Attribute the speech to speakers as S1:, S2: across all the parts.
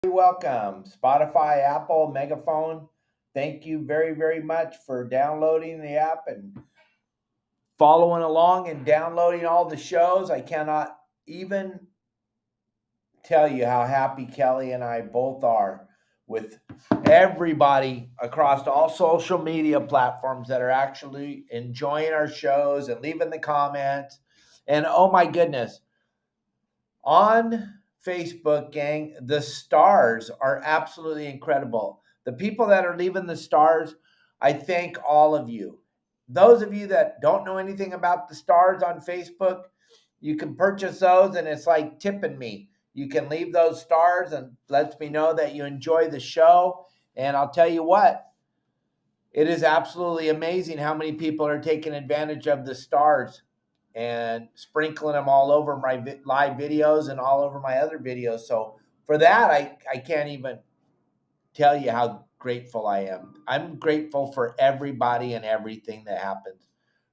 S1: Welcome. Spotify, Apple, Megaphone. Thank you very, very much for downloading the app and following along and downloading all the shows. I cannot even tell you how happy Kelly and I both are with everybody across all social media platforms that are actually enjoying our shows and leaving the comments. And oh my goodness, on Facebook, gang, the stars are absolutely incredible. The people that are leaving the stars, I thank all of you. Those of you that don't know anything about the stars on Facebook, you can purchase those and it's like tipping me. You can leave those stars and lets me know that you enjoy the show. And I'll tell you what, it is absolutely amazing how many people are taking advantage of the stars and sprinkling them all over my live videos and all over my other videos. So for that, I can't even tell you how grateful I am. I'm grateful for everybody and everything that happens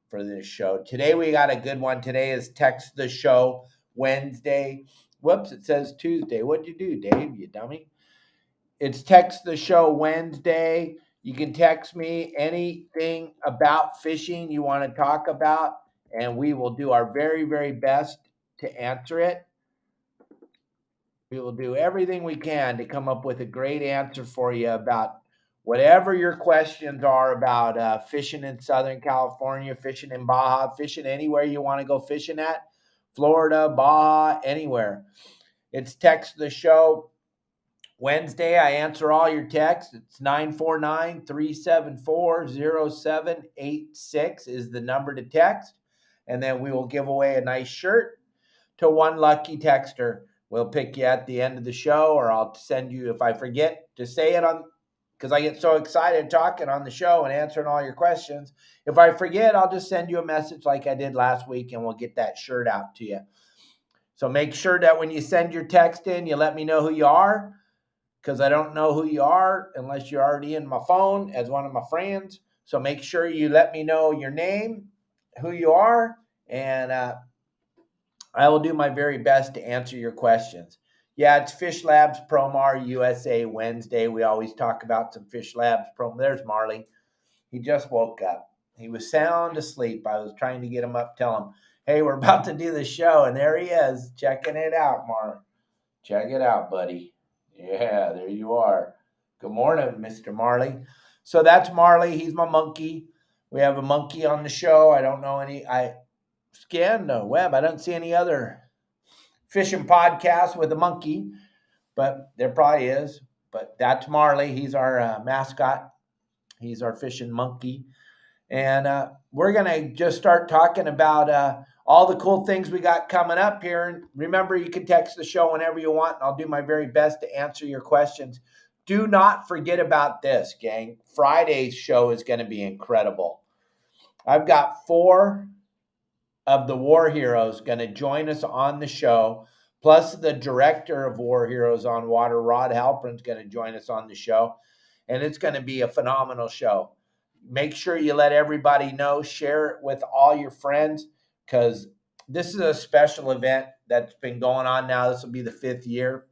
S1: for this show. Today we got a good one. Today is Text the Show Wednesday. Whoops, it says Tuesday. What'd you do, Dave, you dummy? It's Text the Show Wednesday. You can text me anything about fishing you want to talk about, and we will do our very, very best to answer it. We will do everything we can to come up with a great answer for you about whatever your questions are about fishing in Southern California, fishing in Baja, fishing anywhere you want to go fishing at, Florida, Baja, anywhere. It's Text the Show Wednesday. I answer all your texts. It's 949-374-0786 is the number to text. And then we will give away a nice shirt to one lucky texter. We'll pick you at the end of the show, or I'll send you, if I forget to say it on, because I get so excited talking on the show and answering all your questions. If I forget, I'll just send you a message like I did last week, and we'll get that shirt out to you. So make sure that when you send your text in, you let me know who you are, because I don't know who you are unless you're already in my phone as one of my friends. So make sure you let me know your name, who you are, and I will do my very best to answer your questions. Yeah, it's Fish Labs Promar USA Wednesday. We always talk about some Fish Labs Promar. There's Marley. He just woke up. He was sound asleep. I was trying to get him up, tell him, hey, we're about to do the show. And there he is, checking it out, Mark. Check it out, buddy. Yeah, there you are. Good morning, Mr. Marley. So that's Marley. He's my monkey. We have a monkey on the show. I don't know any. I scanned the web. I don't see any other fishing podcasts with a monkey, but there probably is. But that's Marley. He's our mascot. He's our fishing monkey. And we're going to just start talking about all the cool things we got coming up here. And remember, you can text the show whenever you want, and I'll do my very best to answer your questions. Do not forget about this, gang. Friday's show is going to be incredible. I've got 4 of the War Heroes going to join us on the show, plus the director of War Heroes on Water, Rod Halperin's going to join us on the show, and it's going to be a phenomenal show. Make sure you let everybody know, share it with all your friends, because this is a special event that's been going on now. This will be the 5th year.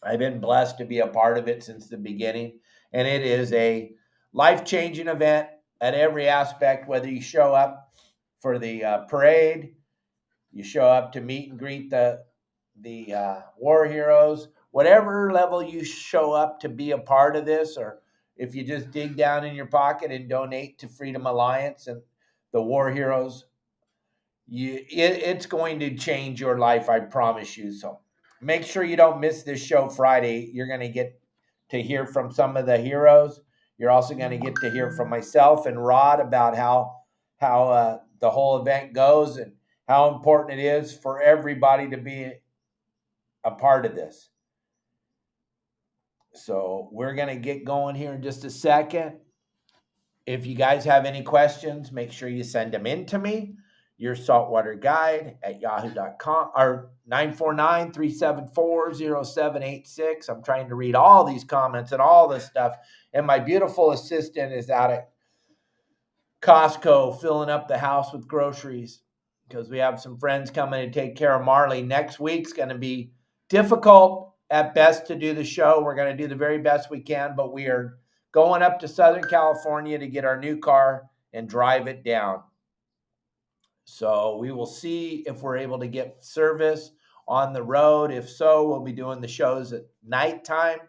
S1: I've been blessed to be a part of it since the beginning, and it is a life-changing event at every aspect, whether you show up for the parade, you show up to meet and greet the War Heroes, whatever level you show up to be a part of this, or if you just dig down in your pocket and donate to Freedom Alliance and the War Heroes, it's going to change your life, I promise you. So make sure you don't miss this show Friday. You're going to get to hear from some of the heroes. You're also going to get to hear from myself and Rod about how the whole event goes and how important it is for everybody to be a part of this. So we're going to get going here in just a second. If you guys have any questions, make sure you send them in to me. Your Saltwater Guide at yahoo.com or 949-374-0786. I'm trying to read all these comments and all this stuff. And my beautiful assistant is out at Costco filling up the house with groceries because we have some friends coming to take care of Marley. Next week's going to be difficult at best to do the show. We're going to do the very best we can, but we are going up to Southern California to get our new car and drive it down. So we will see if we're able to get service on the road. If so, we'll be doing the shows at nighttime.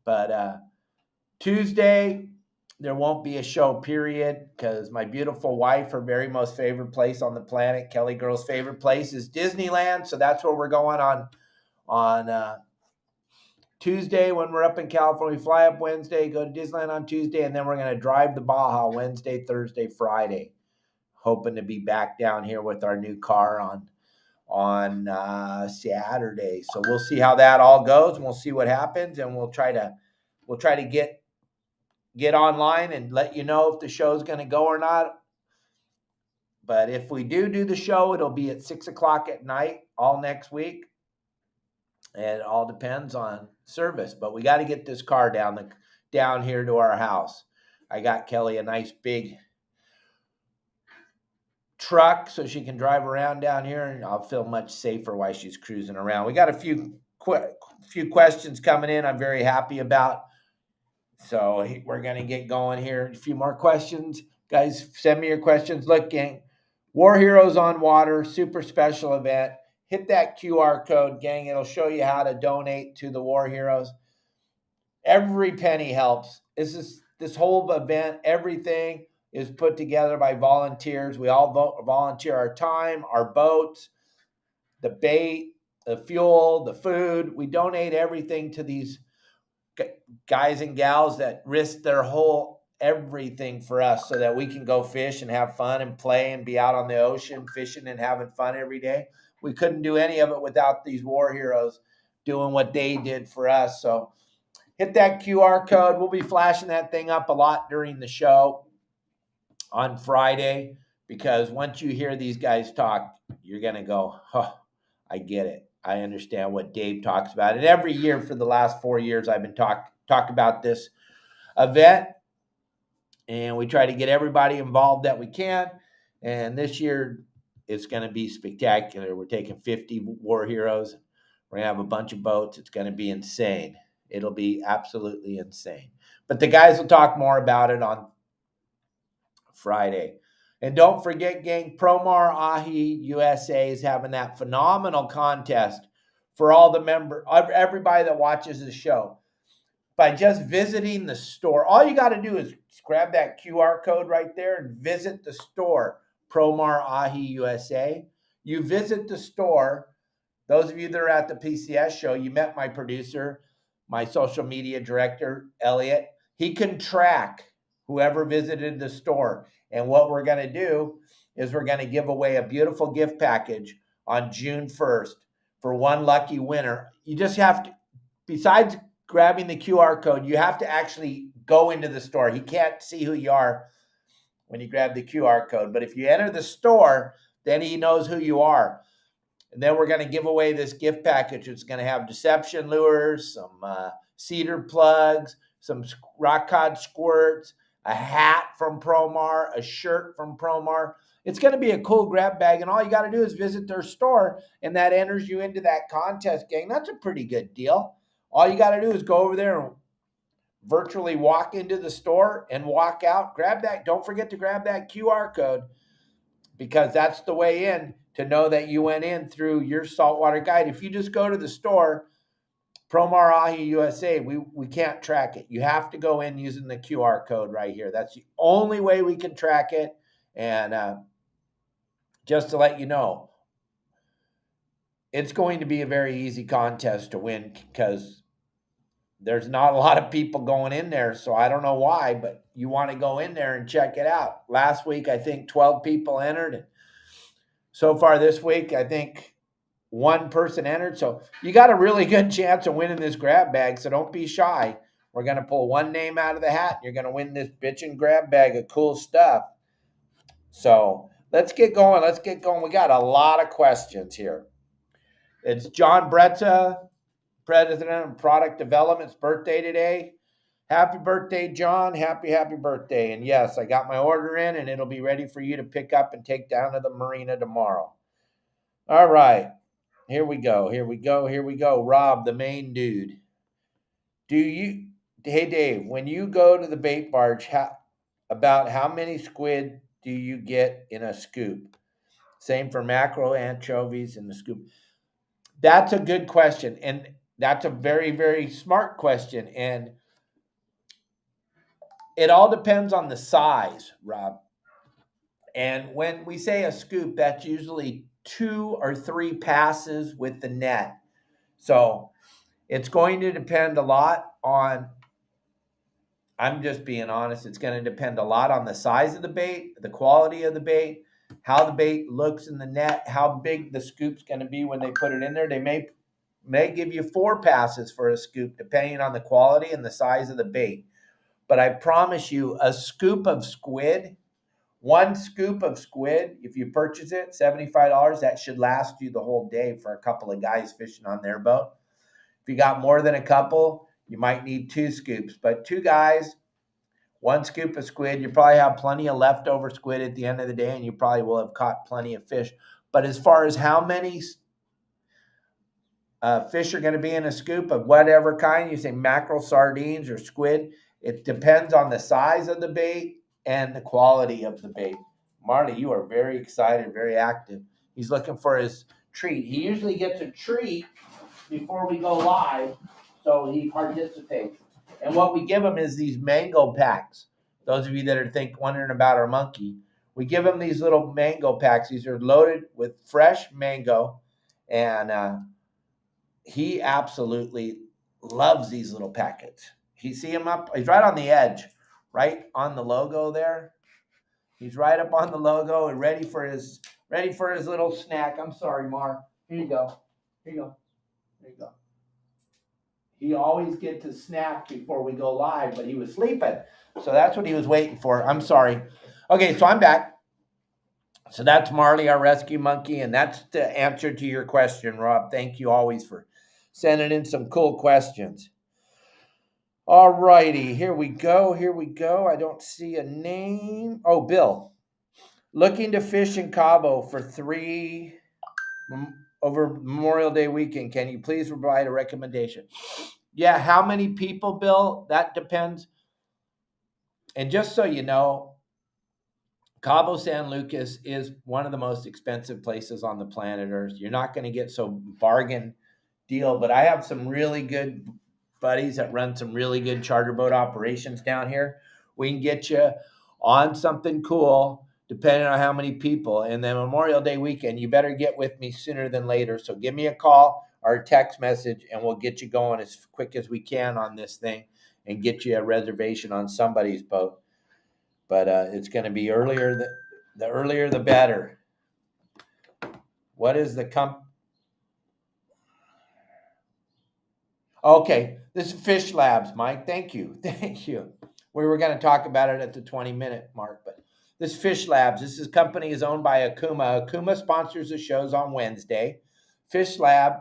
S1: But Tuesday, there won't be a show, period, because my beautiful wife, her very most favorite place on the planet, Kelly Girl's favorite place, is Disneyland. So that's where we're going on Tuesday when we're up in California. We fly up Wednesday, go to Disneyland on Tuesday, and then we're going to drive to Baja Wednesday, Thursday, Friday, hoping to be back down here with our new car on Saturday. So we'll see how that all goes, and we'll see what happens, and we'll try to get online and let you know if the show's going to go or not. But if we do the show, it'll be at 6:00 at night all next week. And it all depends on service. But we got to get this car down here to our house. I got Kelly a nice big truck so she can drive around down here, and I'll feel much safer while she's cruising around. We got a few questions coming in I'm very happy about. So we're going to get going here. A few more questions. Guys, send me your questions. Look, gang, War Heroes on Water, super special event. Hit that QR code, gang. It'll show you how to donate to the War Heroes. Every penny helps. This whole event, everything is put together by volunteers. We all volunteer our time, our boats, the bait, the fuel, the food. We donate everything to these guys and gals that risk their whole everything for us so that we can go fish and have fun and play and be out on the ocean fishing and having fun every day. We couldn't do any of it without these War Heroes doing what they did for us. So hit that QR code. We'll be flashing that thing up a lot during the show on Friday, because once you hear these guys talk, you're going to go, oh, I get it. I understand what Dave talks about. And every year for the last 4 years, I've been talk about this event, and we try to get everybody involved that we can. And this year, it's going to be spectacular. We're taking 50 War Heroes. We're going to have a bunch of boats. It's going to be insane. It'll be absolutely insane. But the guys will talk more about it on Friday. And don't forget, gang, Promar Ahi USA is having that phenomenal contest for all the everybody that watches the show. By just visiting the store, all you got to do is grab that QR code right there and visit the store, Promar Ahi USA. You visit the store. Those of you that are at the PCS show, you met my producer, my social media director, Elliot. He can track whoever visited the store. And what we're going to do is we're going to give away a beautiful gift package on June 1st for one lucky winner. You just have to, besides grabbing the QR code, you have to actually go into the store. He can't see who you are when you grab the QR code. But if you enter the store, then he knows who you are. And then we're going to give away this gift package. It's going to have deception lures, some cedar plugs, some rock cod squirts, a hat from Promar, a shirt from Promar. It's going to be a cool grab bag, and all you got to do is visit their store, and that enters you into that contest, gang. That's a pretty good deal. All you got to do is go over there and virtually walk into the store and walk out. Grab that. Don't forget to grab that QR code, because that's the way in to know that you went in through Your Saltwater Guide. If you just go to the store, Promar Ahi USA, we can't track it. You have to go in using the QR code right here. That's the only way we can track it. And just to let you know, it's going to be a very easy contest to win, because there's not a lot of people going in there. So I don't know why, but you want to go in there and check it out. Last week, I think 12 people entered. So far this week, I think one person entered. So you got a really good chance of winning this grab bag. So don't be shy. We're going to pull one name out of the hat. You're going to win this bitchin' grab bag of cool stuff. So let's get going. Let's get going. We got a lot of questions here. It's John Bretta, President of Product Development's birthday today. Happy birthday, John. Happy birthday. And yes, I got my order in, and it'll be ready for you to pick up and take down to the marina tomorrow. All right. Here we go. Here we go. Here we go. Rob, the main dude. Hey Dave, when you go to the bait barge, about how many squid do you get in a scoop? Same for mackerel, anchovies in the scoop. That's a good question. And that's a very, very smart question. And it all depends on the size, Rob. And when we say a scoop, that's usually 2 or 3 passes with the net. So it's going to depend a lot on, I'm just being honest, it's going to depend a lot on the size of the bait, the quality of the bait, how the bait looks in the net, how big the scoop's going to be when they put it in there. They may give you 4 passes for a scoop, depending on the quality and the size of the bait. But I promise you, a scoop of squid, 1 scoop of squid, if you purchase it, $75, that should last you the whole day for a couple of guys fishing on their boat. If you got more than a couple, you might need 2 scoops. But 2 guys, 1 scoop of squid, you probably have plenty of leftover squid at the end of the day, and you probably will have caught plenty of fish. But as far as how many fish are going to be in a scoop of whatever kind, you say mackerel, sardines, or squid, it depends on the size of the bait and the quality of the bait. Marty, you are very excited, very active. He's looking for his treat. He usually gets a treat before we go live, so he participates. And what we give him is these mango packs. Those of you that are wondering about our monkey, we give him these little mango packs. These are loaded with fresh mango, and he absolutely loves these little packets. You see him up? He's right on the edge, right on the logo there. He's right up on the logo and ready for his little snack. I'm sorry, Mar. Here you go. Here you go. There you go. He always gets a snack before we go live, but he was sleeping. So that's what he was waiting for. I'm sorry. Okay, so I'm back. So that's Marley, our rescue monkey, and that's the answer to your question, Rob. Thank you always for sending in some cool questions. All righty, here we go. Here we go. I don't see a name. Oh, Bill. Looking to fish in Cabo for 3 over Memorial Day weekend. Can you please provide a recommendation? Yeah, how many people, Bill? That depends. And just so you know, Cabo San Lucas is one of the most expensive places on the planet Earth. You're not going to get so bargain deal, but I have some really good buddies that run some really good charter boat operations down here. We can get you on something cool depending on how many people. And then Memorial Day weekend, you better get with me sooner than later. So give me a call or a text message, and we'll get you going as quick as we can on this thing and get you a reservation on somebody's boat. But it's going to be earlier. The earlier, the better. What is the Okay, this is Fish Labs, Mike. Thank you. Thank you. We were going to talk about it at the 20-minute mark, but this Fish Labs, company is owned by Akuma. Akuma sponsors the shows on Wednesday. Fish Lab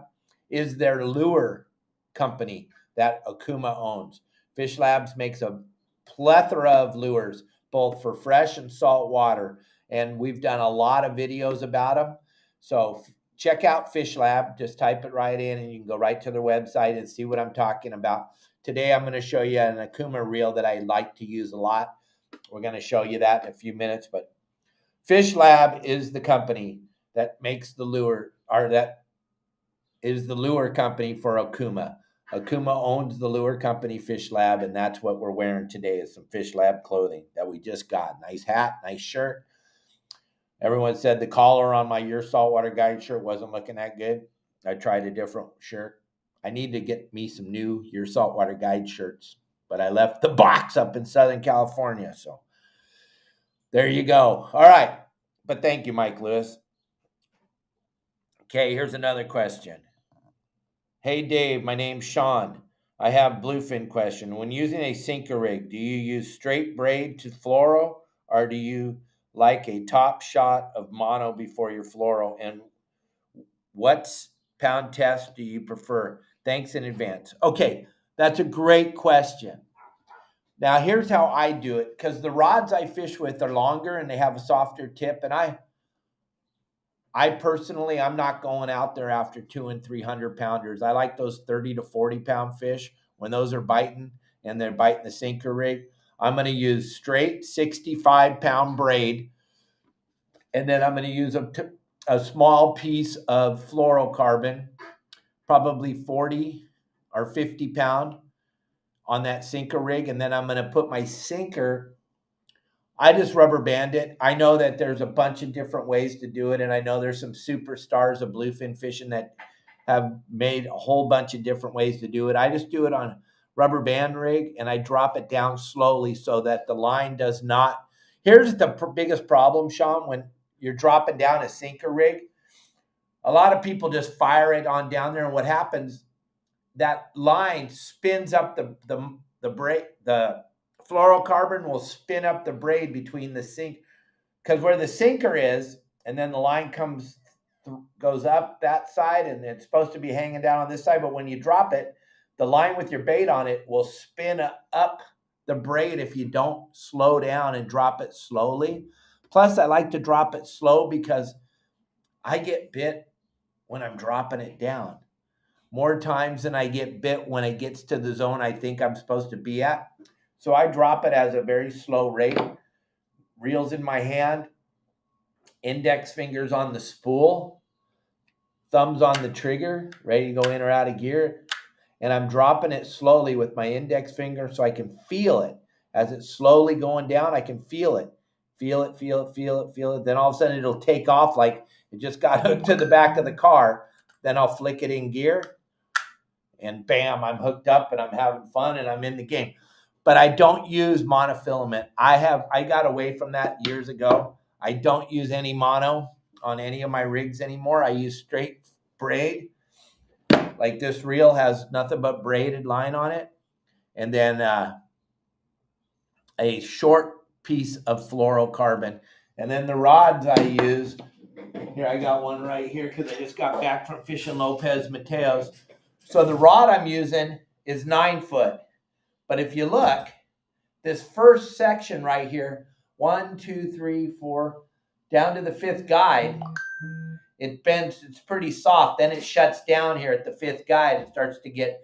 S1: is their lure company that Akuma owns. Fish Labs makes a plethora of lures, both for fresh and salt water, and we've done a lot of videos about them. So check out Fish Lab. Just type it right in, and you can go right to their website and see what I'm talking about. Today, I'm going to show you an Akuma reel that I like to use a lot. We're going to show you that in a few minutes. But Fish Lab is the company that makes the lure, or that is the lure company for Akuma. Akuma owns the lure company, Fish Lab, and that's what we're wearing today is some Fish Lab clothing that we just got. Nice hat, nice shirt. Everyone said the collar on my Your Saltwater Guide shirt wasn't looking that good. I tried a different shirt. I need to get me some new Your Saltwater Guide shirts, but I left the box up in Southern California. So there you go. All right. But thank you, Mike Lewis. Okay, here's another question. Hey, Dave, my name's Sean. I have bluefin question. When using a sinker rig, do you use straight braid to fluoro, or do you like a top shot of mono before your fluoro? And what pound test do you prefer? Thanks in advance. Okay, that's a great question. Now, here's how I do it, because the rods I fish with are longer and they have a softer tip, and I personally, I'm not going out there after 200 and 300 pounders. I like those 30 to 40 pound fish when those are biting and they're biting the sinker rig. I'm going to use straight 65-pound braid, and then I'm going to use a small piece of fluorocarbon, probably 40 or 50 pound on that sinker rig. And then I'm going to put my sinker, I just rubber band it. I know that there's a bunch of different ways to do it, and I know there's some superstars of bluefin fishing that have made a whole bunch of different ways to do it. I just do it on rubber band rig, and I drop it down slowly so that the line does not. Here's the biggest problem, Sean, when you're dropping down a sinker rig. A lot of people just fire it on down there, and what happens, that line spins up the fluorocarbon will spin up the braid between the sink, because where the sinker is, and then the line goes up that side, and it's supposed to be hanging down on this side. But when you drop it, the line with your bait on it will spin up the braid if you don't slow down and drop it slowly. Plus, I like to drop it slow because I get bit when I'm dropping it down more times than I get bit when it gets to the zone I think I'm supposed to be at. So I drop it as a very slow rate, reels in my hand, index fingers on the spool, thumbs on the trigger, ready to go in or out of gear. And I'm dropping it slowly with my index finger so I can feel it. As it's slowly going down, I can feel it. Feel it, feel it, feel it, feel it. Then all of a sudden it'll take off like it just got hooked to the back of the car. Then I'll flick it in gear, and bam, I'm hooked up and I'm having fun and I'm in the game. But I don't use monofilament. I got away from that years ago. I don't use any mono on any of my rigs anymore. I use straight braid. Like this reel has nothing but braided line on it. And then a short piece of fluorocarbon. And then the rods I use, here I got one right here because I just got back from fishing Lopez Mateos. So the rod I'm using is 9 foot. But if you look, this first section right here, 1, 2, 3, 4, down to the 5th guide, it bends, it's pretty soft. Then it shuts down here at the 5th guide. It starts to get,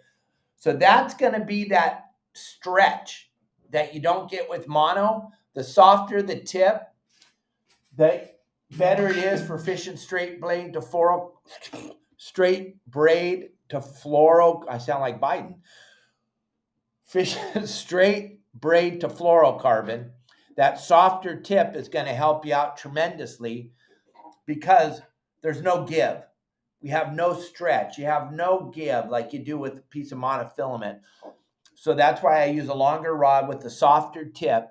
S1: so that's going to be that stretch that you don't get with mono. The softer the tip, the better it is for fishing straight braid to fluoro. I sound like Biden. Fishing straight braid to fluorocarbon. That softer tip is going to help you out tremendously because there's no give. We have no stretch. You have no give like you do with a piece of monofilament. So that's why I use a longer rod with a softer tip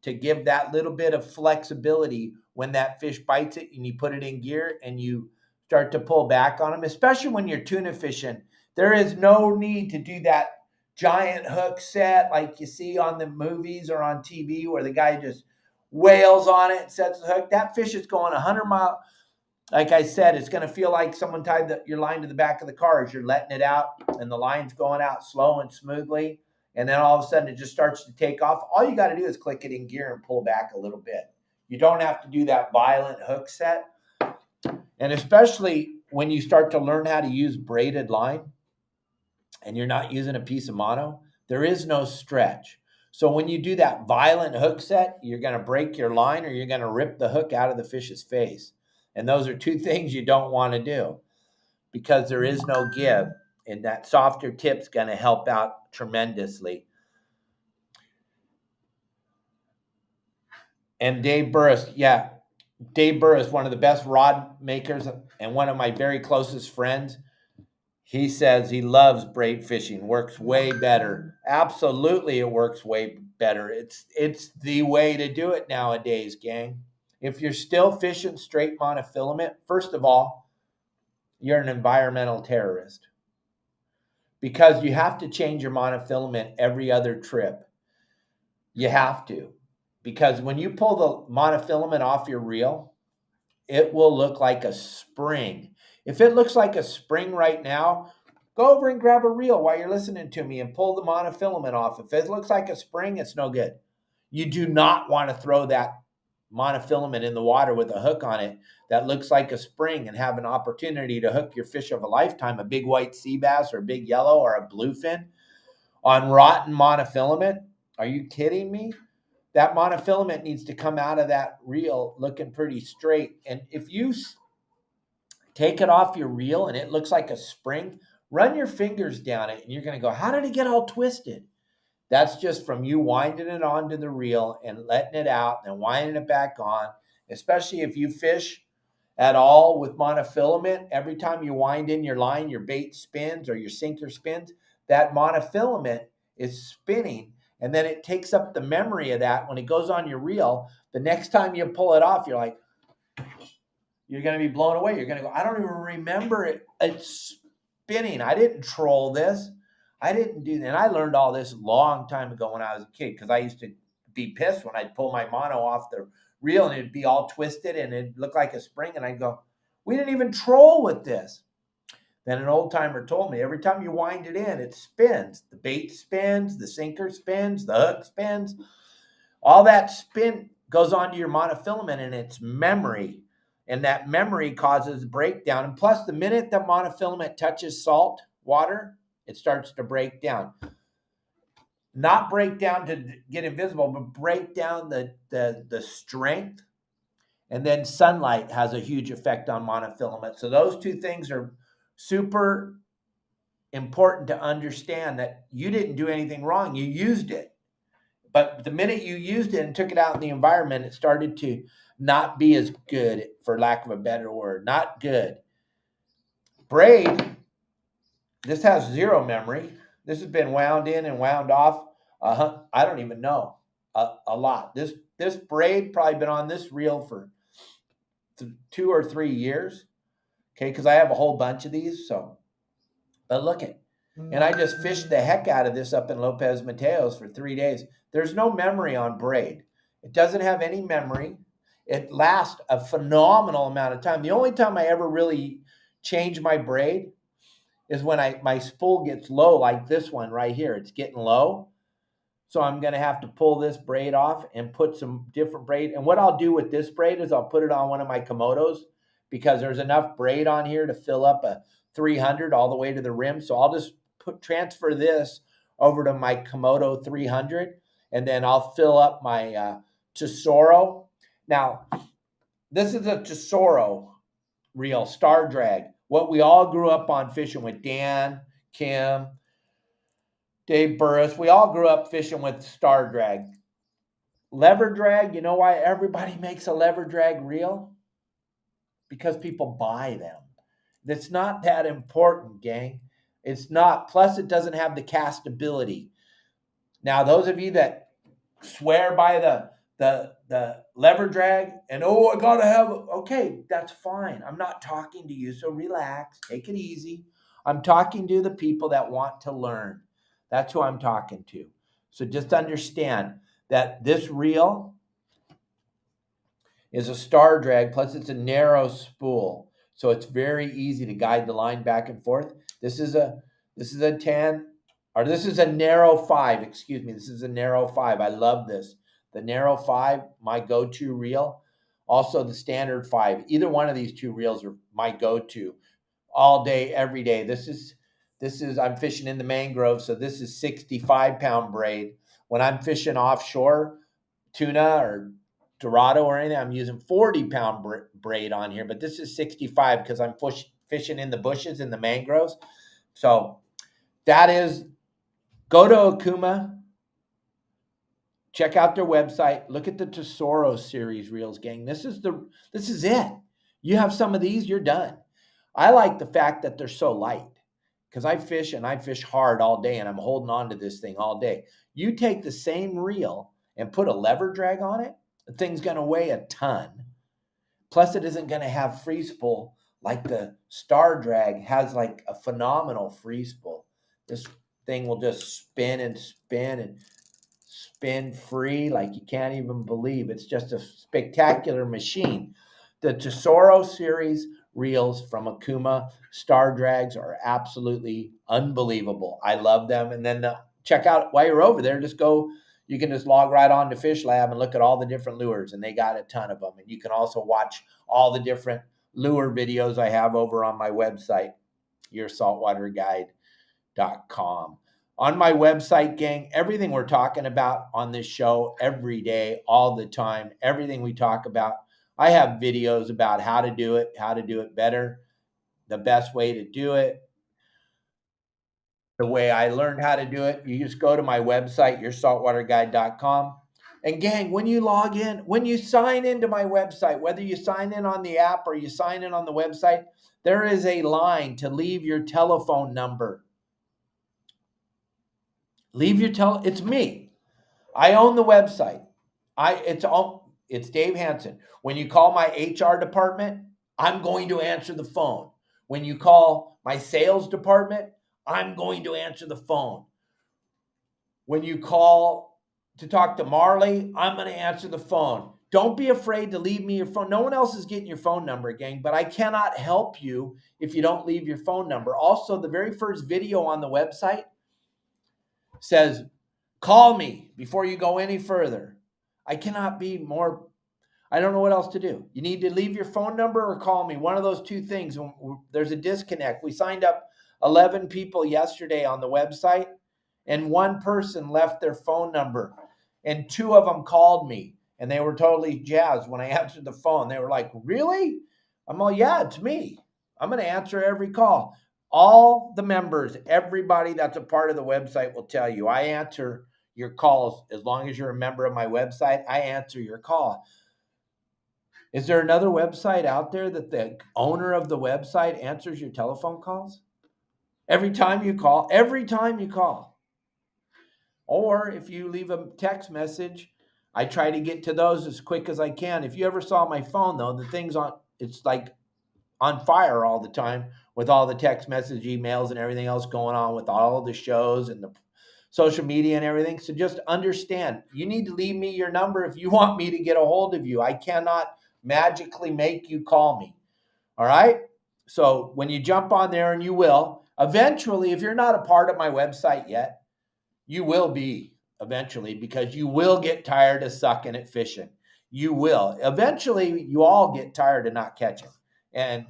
S1: to give that little bit of flexibility when that fish bites it and you put it in gear and you start to pull back on them, especially when you're tuna fishing. There is no need to do that giant hook set like you see on the movies or on TV where the guy just wails on it and sets the hook. That fish is going 100 miles. Like I said, it's going to feel like someone tied your line to the back of the car as you're letting it out and the line's going out slow and smoothly. And then all of a sudden it just starts to take off. All you got to do is click it in gear and pull back a little bit. You don't have to do that violent hook set. And especially when you start to learn how to use braided line and you're not using a piece of mono, there is no stretch. So when you do that violent hook set, you're going to break your line or you're going to rip the hook out of the fish's face. And those are two things you don't want to do because there is no give. And that softer tip's going to help out tremendously. And Dave Burris, one of the best rod makers and one of my very closest friends. He says he loves braid fishing, works way better. Absolutely, it works way better. It's the way to do it nowadays, gang. If you're still fishing straight monofilament, first of all, you're an environmental terrorist because you have to change your monofilament every other trip. You have to, because when you pull the monofilament off your reel, it will look like a spring. If it looks like a spring right now, go over and grab a reel while you're listening to me and pull the monofilament off. If it looks like a spring, it's no good. You do not want to throw that monofilament in the water with a hook on it that looks like a spring and have an opportunity to hook your fish of a lifetime, a big white sea bass or a big yellow or a bluefin on rotten monofilament. Are you kidding me? That monofilament needs to come out of that reel looking pretty straight. And if you take it off your reel and it looks like a spring, run your fingers down it and you're going to go, how did it get all twisted? That's just from you winding it onto the reel and letting it out and then winding it back on, especially if you fish at all with monofilament. Every time you wind in your line, your bait spins or your sinker spins, that monofilament is spinning, and then it takes up the memory of that. When it goes on your reel, the next time you pull it off, you're like, you're going to be blown away. You're going to go, I don't even remember it. It's spinning. I didn't troll this. I didn't do that. And I learned all this a long time ago when I was a kid, because I used to be pissed when I'd pull my mono off the reel and it'd be all twisted and it'd look like a spring. And I'd go, we didn't even troll with this. Then an old timer told me, every time you wind it in, it spins. The bait spins, the sinker spins, the hook spins. All that spin goes onto your monofilament and it's memory. And that memory causes breakdown. And plus, the minute the monofilament touches salt water, it starts to break down. Not break down to get invisible, but break down the strength. And then sunlight has a huge effect on monofilament. So those two things are super important to understand, that you didn't do anything wrong. You used it. But the minute you used it and took it out in the environment, it started to not be as good, for lack of a better word. Not good. Braid, this has zero memory. This has been wound in and wound off. I don't even know, a lot. This braid probably been on this reel for 2 or 3 years. Okay, because I have a whole bunch of these. So, but look at, and I just fished the heck out of this up in Lopez Mateos for 3 days. There's no memory on braid. It doesn't have any memory. It lasts a phenomenal amount of time. The only time I ever really change my braid is when my spool gets low, like this one right here. It's getting low. So I'm going to have to pull this braid off and put some different braid. And what I'll do with this braid is I'll put it on one of my Komodos, because there's enough braid on here to fill up a 300 all the way to the rim. So I'll just transfer this over to my Komodo 300, and then I'll fill up my Tesoro. Now, this is a Tesoro reel, Star Drag. What we all grew up on fishing with, Dan, Kim, Dave Burris. We all grew up fishing with Star Drag. Lever drag, you know why everybody makes a lever drag reel? Because people buy them. It's not that important, gang. It's not. Plus, it doesn't have the castability. Now, those of you that swear by the lever drag and, I gotta have, okay, that's fine. I'm not talking to you, so relax, take it easy. I'm talking to the people that want to learn. That's who I'm talking to. So just understand that this reel is a Star Drag, plus it's a narrow spool, so it's very easy to guide the line back and forth. This is a narrow 5. Excuse me. This is a narrow 5. I love this. The narrow 5, my go-to reel. Also the standard 5. Either one of these two reels are my go-to all day, every day. This is I'm fishing in the mangrove, so this is 65-pound braid. When I'm fishing offshore, tuna or Dorado or anything, I'm using 40-pound braid on here, but this is 65 because I'm fishing in the bushes in the mangroves. So that is, go to Okuma, check out their website, look at the Tesoro series reels, gang. This is it. You have some of these, you're done. I like the fact that they're so light, because I fish hard all day and I'm holding on to this thing all day. You take the same reel and put a lever drag on it, the thing's going to weigh a ton. Plus, it isn't going to have free spool like the Star Drag has, like a phenomenal free spool. This thing will just spin and spin and spin free like you can't even believe. It's just a spectacular machine. The Tesoro series reels from Okuma Star Drags are absolutely unbelievable. I love them. And then check out, while you're over there, just go, you can just log right on to Fish Lab and look at all the different lures, and they got a ton of them. And you can also watch all the different lure videos I have over on my website, yoursaltwaterguide.com. On my website, gang, everything we're talking about on this show every day, all the time, everything we talk about, I have videos about how to do it better, the best way to do it, the way I learned how to do it. You just go to my website, yoursaltwaterguide.com. And gang, when you log in, when you sign into my website, whether you sign in on the app or you sign in on the website, there is a line to leave your telephone number. It's me. I own the website. It's Dave Hansen. When you call my HR department, I'm going to answer the phone. When you call my sales department, I'm going to answer the phone. When you call to talk to Marley, I'm going to answer the phone. Don't be afraid to leave me your phone. No one else is getting your phone number, gang, but I cannot help you if you don't leave your phone number. Also, the very first video on the website says, call me before you go any further. I cannot be more, I don't know what else to do. You need to leave your phone number or call me. One of those two things. There's a disconnect. We signed up 11 people yesterday on the website, and one person left their phone number, and two of them called me, and they were totally jazzed when I answered the phone. They were like, really? I'm all, yeah, it's me. I'm going to answer every call. All the members, everybody that's a part of the website will tell you, I answer your calls. As long as you're a member of my website, I answer your call. Is there another website out there that the owner of the website answers your telephone calls? Every time you call. Or if you leave a text message, I try to get to those as quick as I can. If you ever saw my phone, though, the thing's it's like on fire all the time with all the text message, emails, and everything else going on with all the shows and the social media and everything. So just understand, you need to leave me your number if you want me to get a hold of you. I cannot magically make you call me. All right? So when you jump on there, and you will, eventually, if you're not a part of my website yet, you will be eventually, because you will get tired of sucking at fishing. You will. Eventually, you all get tired of not catching. And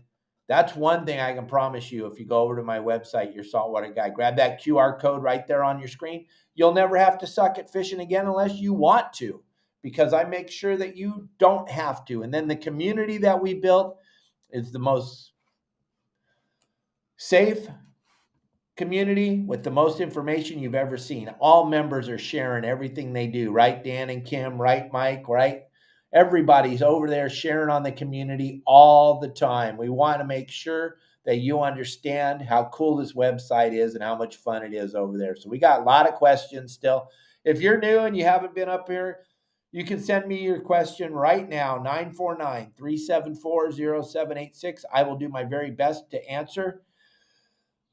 S1: that's one thing I can promise you. If you go over to my website, Your Saltwater Guide, grab that QR code right there on your screen. You'll never have to suck at fishing again unless you want to, because I make sure that you don't have to. And then the community that we built is the most safe community with the most information you've ever seen. All members are sharing everything they do, right, Dan and Kim, right, Mike, right? Everybody's over there sharing on the community all the time. We want to make sure that you understand how cool this website is and how much fun it is over there. So we got a lot of questions still. If you're new and you haven't been up here, you can send me your question right now, 949-374-0786. I will do my very best to answer.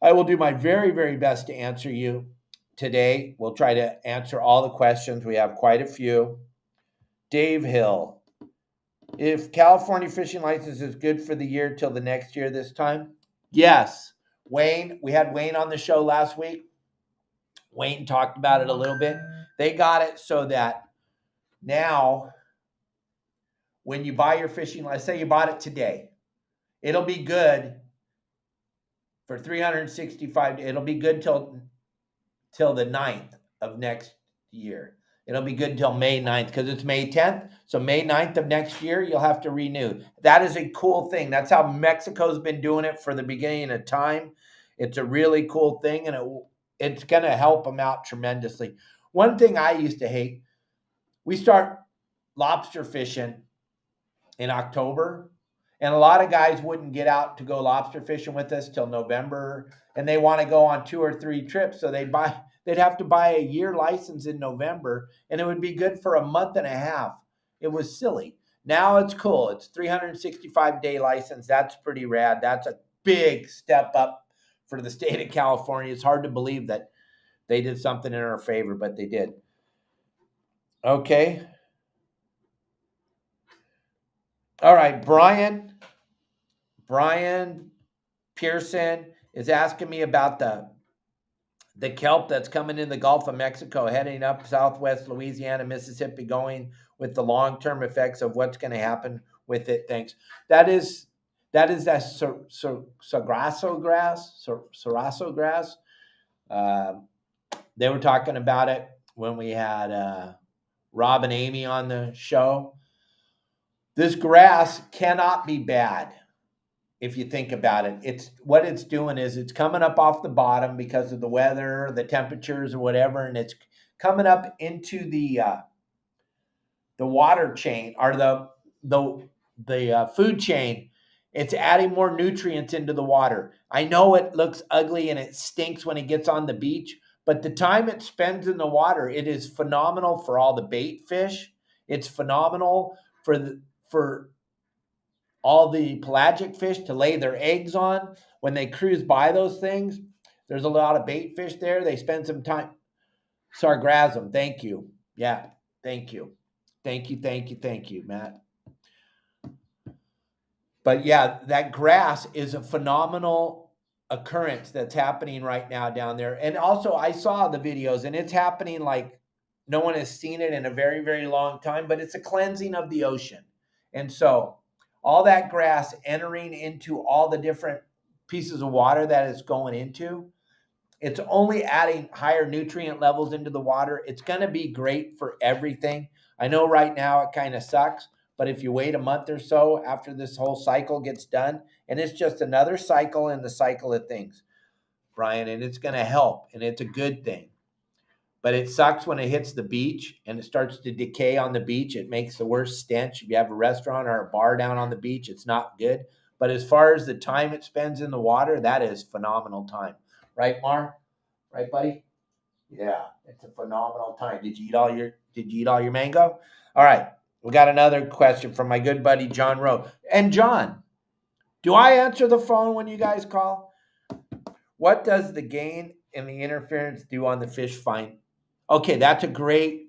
S1: I will do my very, very best to answer you today. We'll try to answer all the questions. We have quite a few. Dave Hill, if California fishing license is good for the year till the next year this time? Yes. Wayne, we had Wayne on the show last week. Wayne talked about it a little bit. They got it so that now when you buy your fishing, let's say you bought it today, it'll be good for 365. It'll be good till the 9th of next year. It'll be good until May 9th because it's May 10th. So May 9th of next year, you'll have to renew. That is a cool thing. That's how Mexico's been doing it for the beginning of time. It's a really cool thing, and it's going to help them out tremendously. One thing I used to hate, we start lobster fishing in October, and a lot of guys wouldn't get out to go lobster fishing with us till November, and they want to go on 2 or 3 trips, so they'd have to buy a year license in November, and it would be good for a month and a half. It was silly. Now it's cool. It's 365-day license. That's pretty rad. That's a big step up for the state of California. It's hard to believe that they did something in our favor, but they did. Okay. All right, Brian Pearson is asking me about the kelp that's coming in the Gulf of Mexico, heading up southwest Louisiana, Mississippi, going with the long-term effects of what's going to happen with it. Thanks. That Grasso Grass, Grasso Grass. They were talking about it when we had Rob and Amy on the show. This grass cannot be bad. If you think about it, it's what it's doing is it's coming up off the bottom because of the weather, the temperatures, or whatever, and it's coming up into the water chain or the food chain. It's adding more nutrients into the water. I know it looks ugly and it stinks when it gets on the beach, but the time it spends in the water, it is phenomenal for all the bait fish. It's phenomenal for all the pelagic fish to lay their eggs on when they cruise by those things. There's a lot of bait fish there. They spend some time. Sargassum, thank you. Yeah, thank you. Thank you, Matt. But yeah, that grass is a phenomenal occurrence that's happening right now down there. And also, I saw the videos, and it's happening like no one has seen it in a very, very long time, but it's a cleansing of the ocean. And so all that grass entering into all the different pieces of water that it's going into, it's only adding higher nutrient levels into the water. It's going to be great for everything. I know right now it kind of sucks, but if you wait a month or so after this whole cycle gets done, and it's just another cycle in the cycle of things, Brian, and it's going to help, and it's a good thing. But it sucks when it hits the beach and it starts to decay on the beach. It makes the worst stench. If you have a restaurant or a bar down on the beach, it's not good. But as far as the time it spends in the water, that is phenomenal time. Right, Mar? Right, buddy? Yeah, it's a phenomenal time. Did you eat all your mango? All right. We got another question from my good buddy John Rowe. And John, do I answer the phone when you guys call? What does the gain and the interference do on the fish find? Okay, that's a great.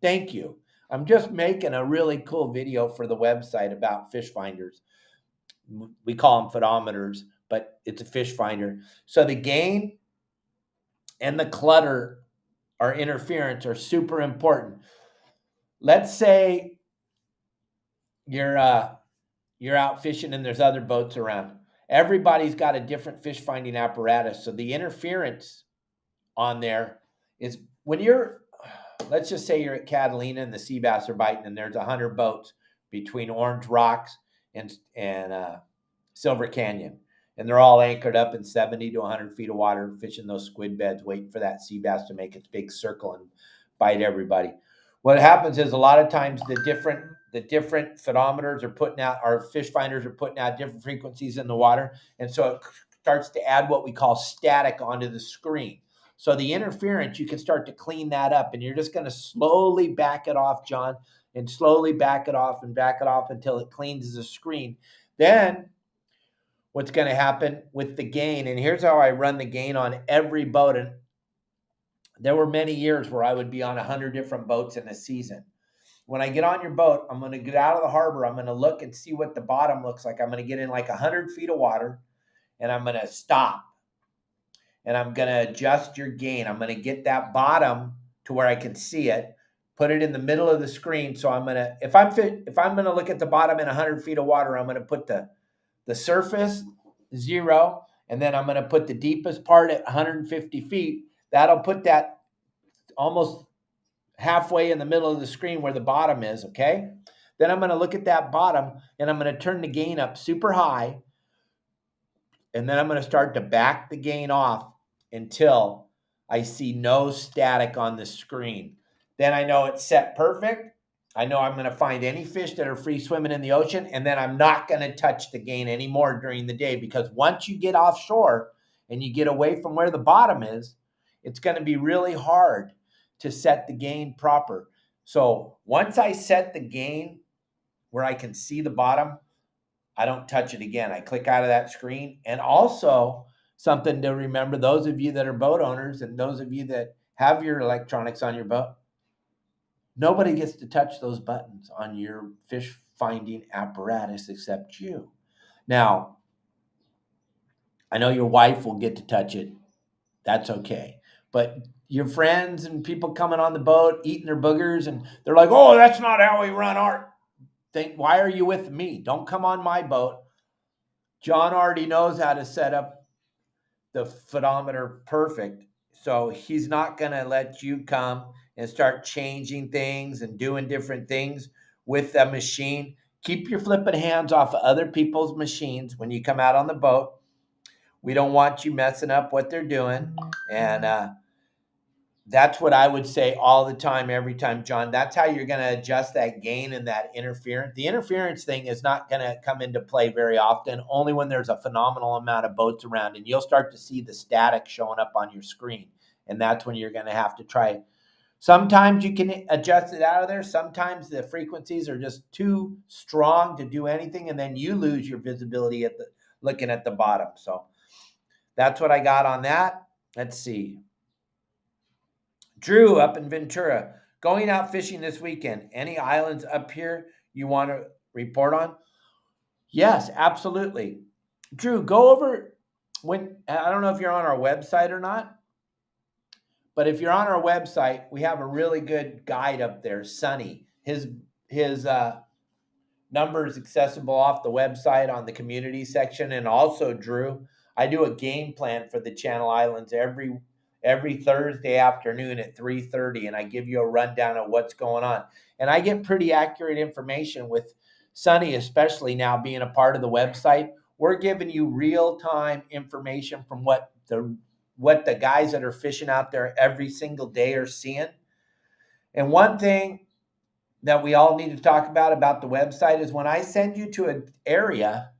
S1: Thank you. I'm just making a really cool video for the website about fish finders. We call them photometers, but it's a fish finder. So the gain and the clutter or interference are super important. Let's say you're out fishing and there's other boats around. Everybody's got a different fish finding apparatus. So the interference on there is when let's just say you're at Catalina and the sea bass are biting and there's 100 boats between Orange Rocks and Silver Canyon. And they're all anchored up in 70 to 100 feet of water, fishing those squid beds, waiting for that sea bass to make its big circle and bite everybody. What happens is a lot of times the different photometers are putting out, our fish finders are putting out different frequencies in the water. And so it starts to add what we call static onto the screen. So the interference, you can start to clean that up, and you're just going to slowly back it off, John, and slowly back it off until it cleans the screen. Then what's going to happen with the gain, and here's how I run the gain on every boat. And there were many years where I would be on 100 different boats in a season. When I get on your boat, I'm going to get out of the harbor. I'm going to look and see what the bottom looks like. I'm going to get in like 100 feet of water, and I'm going to stop. And I'm going to adjust your gain. I'm going to get that bottom to where I can see it, put it in the middle of the screen. So I'm going to, if I'm going to look at the bottom in 100 feet of water, I'm going to put the surface 0, and then I'm going to put the deepest part at 150 feet. That'll put that almost halfway in the middle of the screen where the bottom is, okay? Then I'm going to look at that bottom, and I'm going to turn the gain up super high, and then I'm going to start to back the gain off until I see no static on the screen. Then I know it's set perfect. I know I'm going to find any fish that are free swimming in the ocean, and then I'm not going to touch the gain anymore during the day, because once you get offshore and you get away from where the bottom is, it's going to be really hard to set the gain proper. So once I set the gain where I can see the bottom, I don't touch it again. I click out of that screen. And also something to remember, those of you that are boat owners and those of you that have your electronics on your boat, nobody gets to touch those buttons on your fish finding apparatus except you. Now, I know your wife will get to touch it That's okay. But your friends and people coming on the boat eating their boogers and they're like, oh, that's not how we run our thing. Why are you with me? Don't come on my boat. John already knows how to set up the photometer perfect. So he's not going to let you come and start changing things and doing different things with the machine. Keep your flipping hands off of other people's machines when you come out on the boat. We don't want you messing up what they're doing. And that's what I would say all the time, every time, John. That's how you're going to adjust that gain and that interference. The interference thing is not going to come into play very often, only when there's a phenomenal amount of boats around, and you'll start to see the static showing up on your screen. And that's when you're going to have to try. Sometimes you can adjust it out of there. Sometimes the frequencies are just too strong to do anything, and then you lose your visibility at the looking at the bottom. So that's what I got on that. Let's see. Drew up in Ventura, going out fishing this weekend. Any islands up here you want to report on? Yes, absolutely. Drew, go over I don't know if you're on our website or not, but if you're on our website, we have a really good guide up there, Sonny. His number is accessible off the website on the community section. And also, Drew, I do a game plan for the Channel Islands every Thursday afternoon at 3:30, and I give you a rundown of what's going on. And I get pretty accurate information with Sonny, especially now being a part of the website. We're giving you real-time information from what the guys that are fishing out there every single day are seeing. And one thing that we all need to talk about the website is when I send you to an area,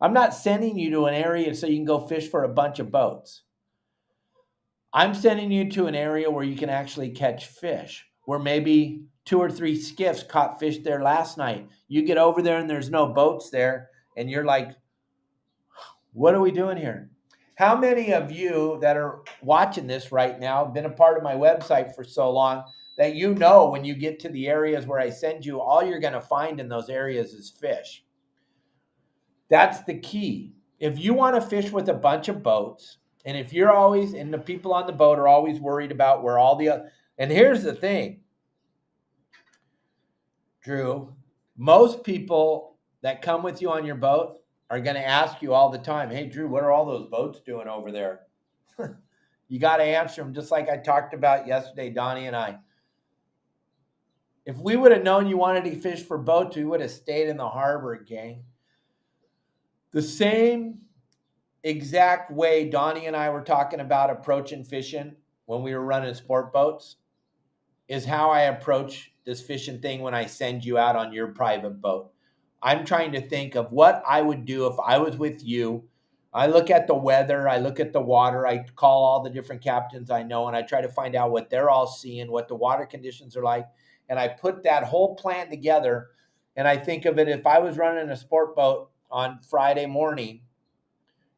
S1: I'm not sending you to an area so you can go fish for a bunch of boats. I'm sending you to an area where you can actually catch fish, where maybe 2 or 3 skiffs caught fish there last night. You get over there and there's no boats there, and you're like, what are we doing here? How many of you that are watching this right now have been a part of my website for so long that you know when you get to the areas where I send you, all you're going to find in those areas is fish? That's the key. If you want to fish with a bunch of boats, and if you're always, and the people on the boat are always worried about where all the, and here's the thing, Drew, most people that come with you on your boat are going to ask you all the time, hey, Drew, what are all those boats doing over there? You got to answer them just like I talked about yesterday, Donnie and I. If we would have known you wanted to fish for boats, we would have stayed in the harbor, gang. The same exact way Donnie and I were talking about approaching fishing when we were running sport boats is how I approach this fishing thing when I send you out on your private boat. I'm trying to think of what I would do if I was with you. I look at the weather, I look at the water, I call all the different captains I know, and I try to find out what they're all seeing, what the water conditions are like, and I put that whole plan together, and I think of it, if I was running a sport boat on Friday morning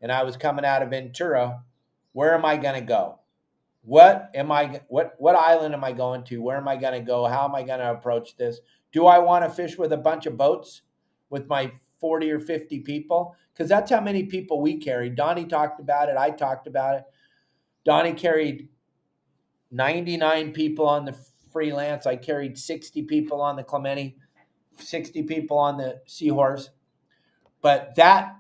S1: and I was coming out of Ventura, where am I going to go? What island am I going to? Where am I going to go? How am I going to approach this? Do I want to fish with a bunch of boats with my 40 or 50 people? Because that's how many people we carried. Donnie talked about it. I talked about it. Donnie carried 99 people on the Freelance. I carried 60 people on the Clemente, 60 people on the Seahorse. But that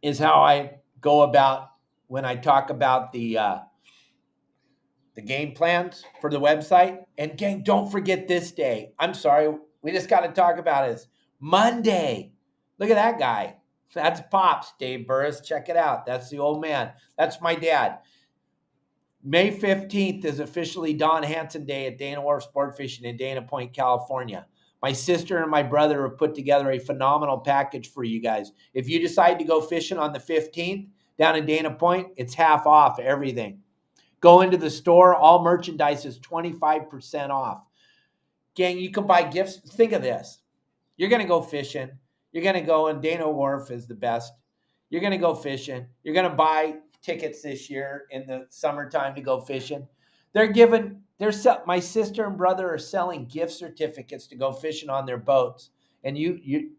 S1: is how I go about when I talk about the game plans for the website. And gang, don't forget this day. I'm sorry, we just got to talk about it. It's Monday. Look at that guy. That's Pops, Dave Burris. Check it out. That's the old man. That's my dad. May 15th is officially Don Hansen Day at Dana Wharf Sport Fishing in Dana Point, California. My sister and my brother have put together a phenomenal package for you guys. If you decide to go fishing on the 15th down in Dana Point, it's half off everything. Go into the store. All merchandise is 25% off. Gang, you can buy gifts. Think of this. You're going to go fishing. You're going to go, and Dana Wharf is the best. You're going to go fishing. You're going to buy tickets this year in the summertime to go fishing. My sister and brother are selling gift certificates to go fishing on their boats. And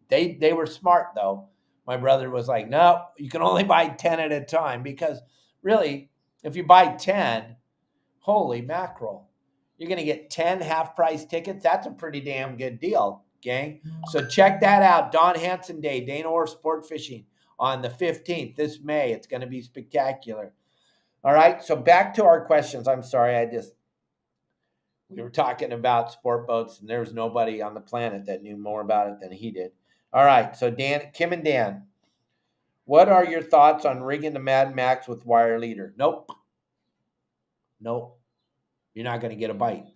S1: they were smart though. My brother was like, no, you can only buy 10 at a time, because really If you buy 10, holy mackerel, you're going to get 10 half-price tickets. That's a pretty damn good deal, gang. So check that out. Don Hansen Day, Dana Orr Sport Fishing on the 15th, this May. It's going to be spectacular. All right, so back to our questions. I'm sorry, we were talking about sport boats, and there was nobody on the planet that knew more about it than he did. All right, so Kim and Dan, what are your thoughts on rigging the Mad Max with wire leader? Nope. You're not going to get a bite.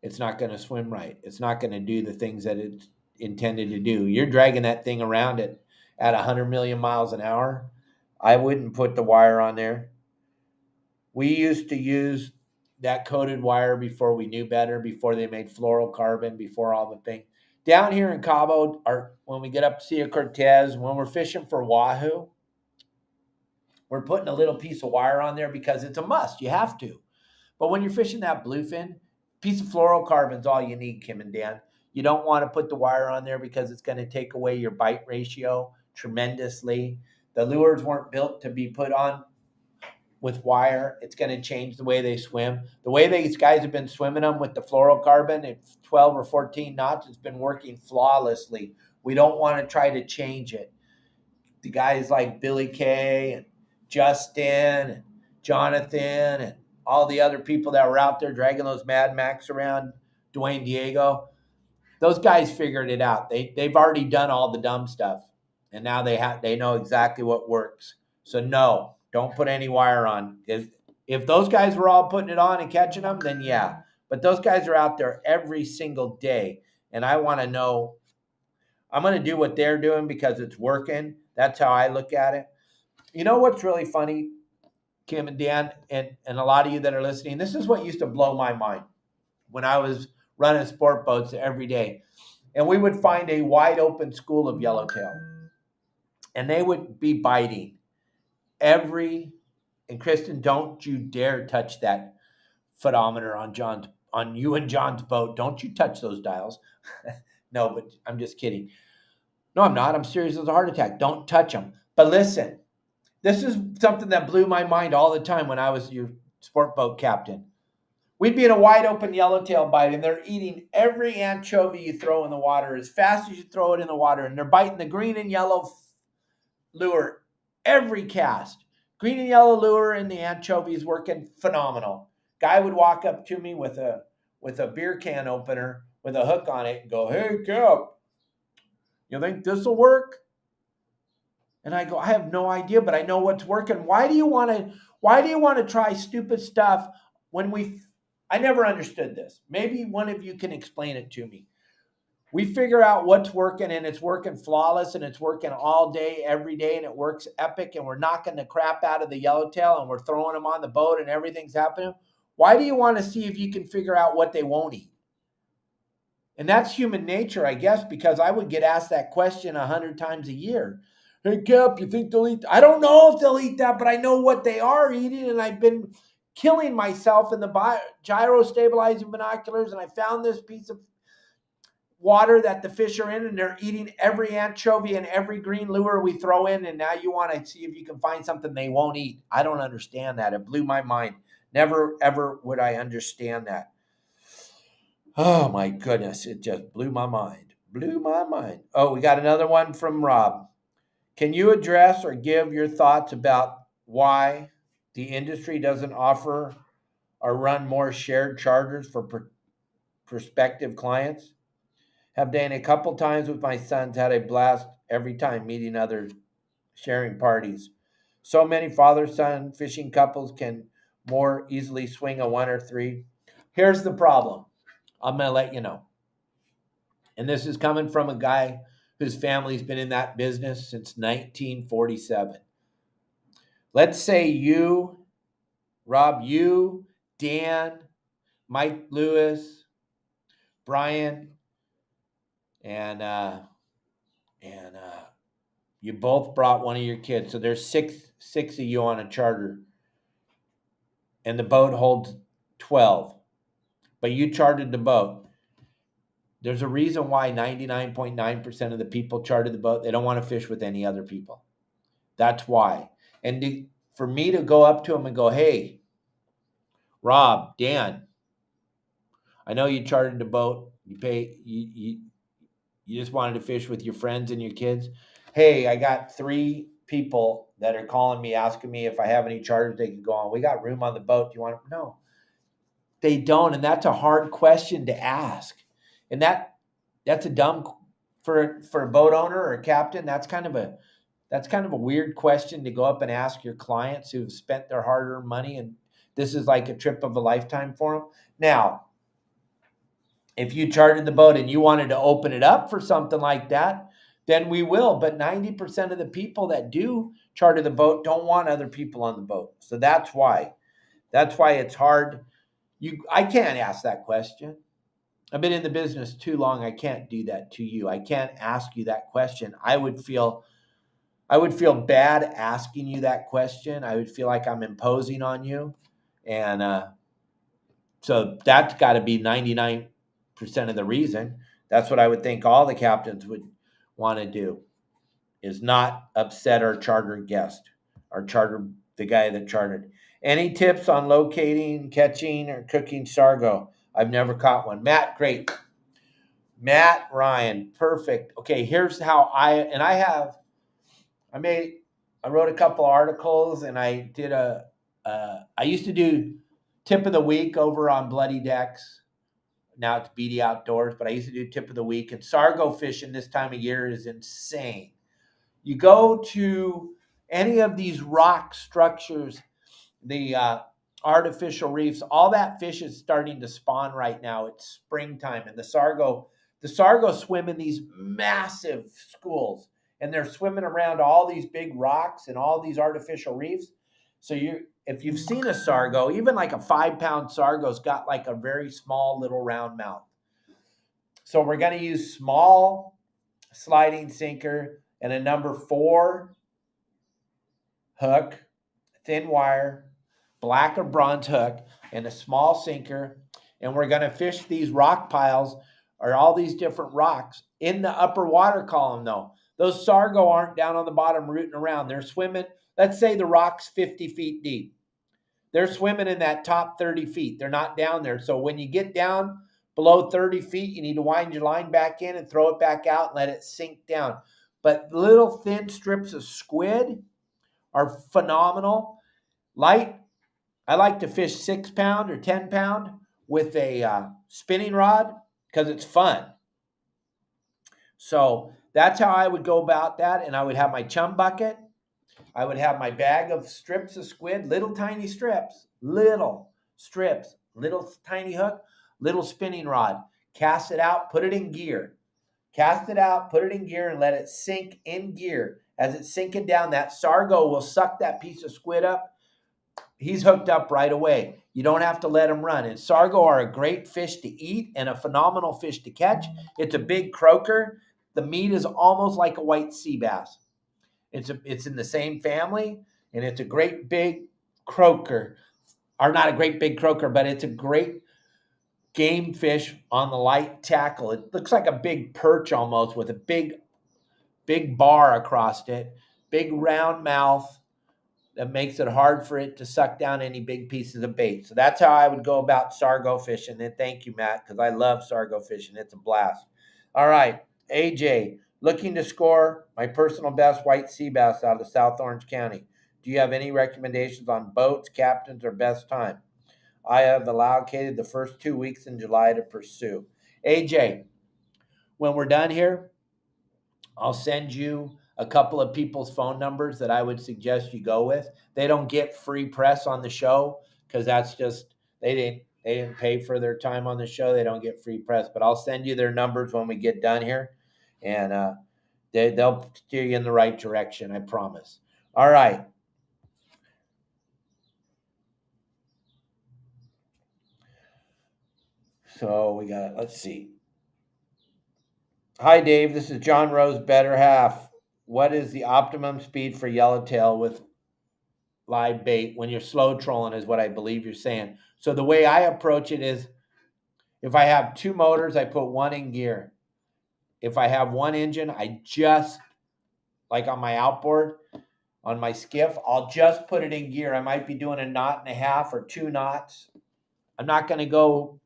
S1: It's not going to swim right. It's not going to do the things that it's intended to do. You're dragging that thing around at 100 million miles an hour. I wouldn't put the wire on there. We used to use that coated wire before we knew better, before they made fluorocarbon, before all the things. Down here in Cabo, when we get up to Sea Cortez, when we're fishing for wahoo, we're putting a little piece of wire on there because it's a must. You have to. But when you're fishing that bluefin, piece of fluorocarbon is all you need, Kim and Dan. You don't want to put the wire on there because it's going to take away your bite ratio tremendously. The lures weren't built to be put on with wire. It's going to change the way they swim. The way these guys have been swimming them with the fluorocarbon at 12 or 14 knots, it's been working flawlessly. We don't want to try to change it. The guys like Billy Kay and Justin and Jonathan and all the other people that were out there dragging those Mad Max around, Dwayne Diego, those guys figured it out. They've already done all the dumb stuff, and now they know exactly what works. So no, don't put any wire on. If those guys were all putting it on and catching them, then yeah. But those guys are out there every single day, and I want to know. I'm going to do what they're doing because it's working. That's how I look at it. You know what's really funny, Kim and Dan, and a lot of you that are listening? This is what used to blow my mind when I was running sport boats every day. And we would find a wide open school of yellowtail. And they would be biting and Kristen, don't you dare touch that photometer on you and John's boat. Don't you touch those dials. No, but I'm just kidding. No, I'm not. I'm serious as a heart attack. Don't touch them. But listen, this is something that blew my mind all the time when I was your sport boat captain. We'd be in a wide open yellowtail bite, and they're eating every anchovy you throw in the water as fast as you throw it in the water, and they're biting the green and yellow lure every cast. Green and yellow lure and the anchovy is working phenomenal. Guy would walk up to me with a beer can opener with a hook on it and go, "Hey, Cap, you think this will work?" And I go, "I have no idea, but I know what's working. Why do you want to try stupid stuff I never understood this. Maybe one of you can explain it to me. We figure out what's working, and it's working flawless, and it's working all day, every day, and it works epic, and we're knocking the crap out of the yellowtail, and we're throwing them on the boat, and everything's happening. Why do you want to see if you can figure out what they won't eat?" And that's human nature, I guess, because I would get asked that question 100 times a year. "Hey, Cap, you think they'll eat?" I don't know if they'll eat that, but I know what they are eating, and I've been killing myself in the gyro stabilizing binoculars, and I found this piece of water that the fish are in, and they're eating every anchovy and every green lure we throw in, and now you want to see if you can find something they won't eat. I don't understand that. It blew my mind. Never, ever would I understand that. Oh, my goodness. It just blew my mind. Blew my mind. Oh, we got another one from Rob. Can you address or give your thoughts about why the industry doesn't offer or run more shared charters for prospective clients? Have done a couple times with my sons, had a blast every time meeting other sharing parties. So many father-son fishing couples can more easily swing a 1 or 3. Here's the problem. I'm going to let you know. And this is coming from a guy whose family's been in that business since 1947. Let's say you, Rob, you, Dan, Mike Lewis, Brian, and you both brought one of your kids. So there's six of you on a charter, and the boat holds 12. But you chartered the boat. There's a reason why 99.9% of the people charter the boat. They don't want to fish with any other people. That's why. And for me to go up to them and go, hey, Rob, Dan, I know you chartered the boat. You just wanted to fish with your friends and your kids. Hey, I got 3 people that are calling me, asking me if I have any charters they can go on. We got room on the boat. Do you want to? No, they don't. And that's a hard question to ask. And that's a dumb for a boat owner or a captain. That's kind of a weird question to go up and ask your clients who've spent their hard-earned money, and this is like a trip of a lifetime for them. Now, if you chartered the boat and you wanted to open it up for something like that, then we will. But 90% of the people that do charter the boat don't want other people on the boat. So that's why. That's why it's hard. I can't ask that question. I've been in the business too long. I can't do that to you. I can't ask you that question. I would feel bad asking you that question. I would feel like I'm imposing on you. And so that's got to be 99% of the reason. That's what I would think all the captains would want to do, is not upset our charter guest, the guy that chartered. Any tips on locating, catching, or cooking sargo? I've never caught one. Matt, great. Matt Ryan, perfect. Okay, here's how I wrote a couple articles, and I did I used to do tip of the week over on Bloody Decks. Now it's BD Outdoors, but I used to do tip of the week, and sargo fishing this time of year is insane. You go to any of these rock structures, the artificial reefs, all that fish is starting to spawn right now. It's springtime, and the sargo swim in these massive schools, and they're swimming around all these big rocks and all these artificial reefs. So if you've seen a sargo, even like a 5-pound sargo's got like a very small little round mouth. So we're going to use small sliding sinker and a number 4 hook, thin wire, black or bronze hook, and a small sinker. And we're going to fish these rock piles, or all these different rocks, in the upper water column, though. Those sargo aren't down on the bottom rooting around. They're swimming. Let's say the rock's 50 feet deep. They're swimming in that top 30 feet. They're not down there. So when you get down below 30 feet, you need to wind your line back in and throw it back out and let it sink down. But little thin strips of squid are phenomenal. I like to fish 6-pound or 10-pound with a spinning rod because it's fun. So that's how I would go about that. And I would have my chum bucket. I would have my bag of strips of squid, little tiny strips, little tiny hook, little spinning rod. Cast it out, put it in gear. Cast it out, put it in gear, and let it sink in gear. As it's sinking down, that sargo will suck that piece of squid up. He's hooked up right away. You don't have to let him run. And sargo are a great fish to eat and a phenomenal fish to catch. It's a big croaker. The meat is almost like a white sea bass. It's in the same family, and it's a great big croaker. Or not a great big croaker, but it's a great game fish on the light tackle. It looks like a big perch almost, with a big bar across it, big round mouth that makes it hard for it to suck down any big pieces of bait. So that's how I would go about sargo fishing. And thank you, Matt, because I love sargo fishing. It's a blast. All right, AJ, looking to score my personal best white sea bass out of South Orange County. Do you have any recommendations on boats, captains, or best time? I have allocated the first 2 weeks in July to pursue. AJ, when we're done here, I'll send you a couple of people's phone numbers that I would suggest you go with. They don't get free press on the show because that's just they didn't pay for their time on the show. They don't get free press, but I'll send you their numbers when we get done here, and they'll steer you in the right direction. I promise. All right. So we got, let's see. Hi, Dave. This is John Rose, better half. What is the optimum speed for yellowtail with live bait when you're slow trolling, is what I believe you're saying. So the way I approach it is, if I have 2 motors, I put 1 in gear. If I have 1 engine, I just, like on my outboard, on my skiff, I'll just put it in gear. I might be doing 1.5 knots or 2 knots. I'm not going to go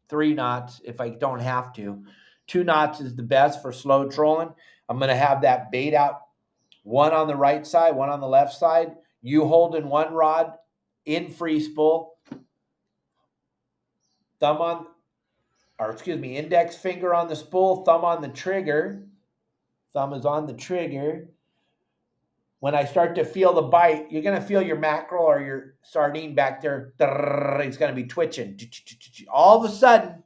S1: 3 knots if I don't have to. 2 knots is the best for slow trolling. I'm going to have that bait out, one on the right side, one on the left side. You holding one rod in free spool, index finger on the spool, thumb on the trigger. Thumb is on the trigger. When I start to feel the bite, you're going to feel your mackerel or your sardine back there. It's going to be twitching. All of a sudden,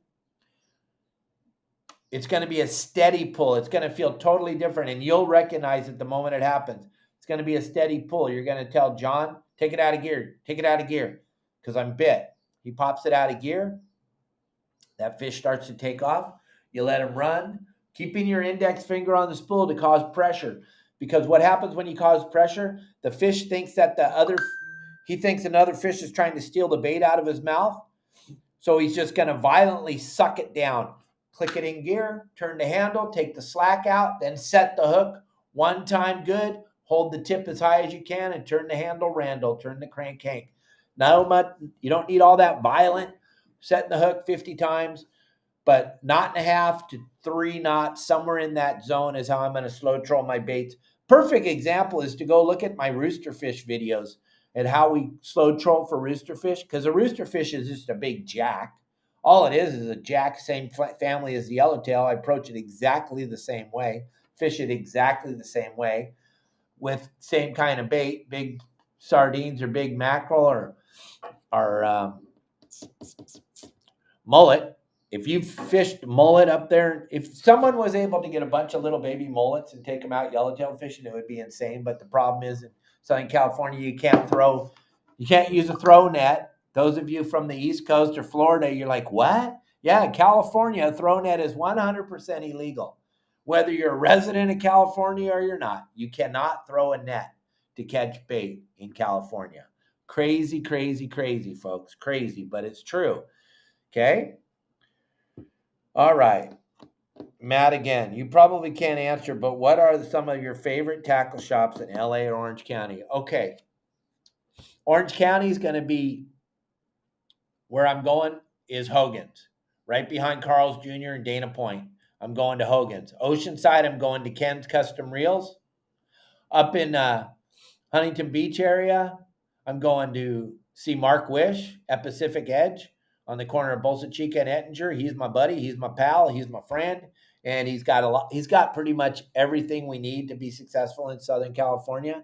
S1: it's going to be a steady pull. It's going to feel totally different, and you'll recognize it the moment it happens. It's going to be a steady pull. You're going to tell John, take it out of gear. Take it out of gear, because I'm bit. He pops it out of gear. That fish starts to take off. You let him run, keeping your index finger on the spool to cause pressure. Because what happens when you cause pressure, the fish thinks that he thinks another fish is trying to steal the bait out of his mouth. So he's just going to violently suck it down. Click it in gear, turn the handle, take the slack out, then set the hook. One time good, hold the tip as high as you can, and turn the handle randle, turn the crank hank. You don't need all that violent. Setting the hook 50 times, but 1.5 knots to 3 knots, somewhere in that zone is how I'm going to slow troll my baits. Perfect example is to go look at my roosterfish videos and how we slow troll for roosterfish, because a roosterfish is just a big jack. All it is a jack, same family as the yellowtail. I approach it exactly the same way, fish it exactly the same way, with same kind of bait, big sardines or big mackerel or mullet. If you fished mullet up there, if someone was able to get a bunch of little baby mullets and take them out yellowtail fishing, it would be insane. But the problem is in Southern California, you can't use a throw net. Those of you from the East Coast or Florida, you're like, what? Yeah, in California, a throw net is 100% illegal. Whether you're a resident of California or you're not, you cannot throw a net to catch bait in California. Crazy, crazy, crazy, folks. Crazy, but it's true. Okay? All right. Matt, again, you probably can't answer, but what are some of your favorite tackle shops in LA or Orange County? Okay. Orange County is going to be where I'm going is Hogan's, right behind Carl's Jr. and Dana Point. I'm going to Hogan's. Oceanside, I'm going to Ken's Custom Reels. Up in Huntington Beach area, I'm going to see Mark Wish at Pacific Edge on the corner of Bolsa Chica and Ettinger. He's my buddy. He's my pal. He's my friend. And he's got pretty much everything we need to be successful in Southern California.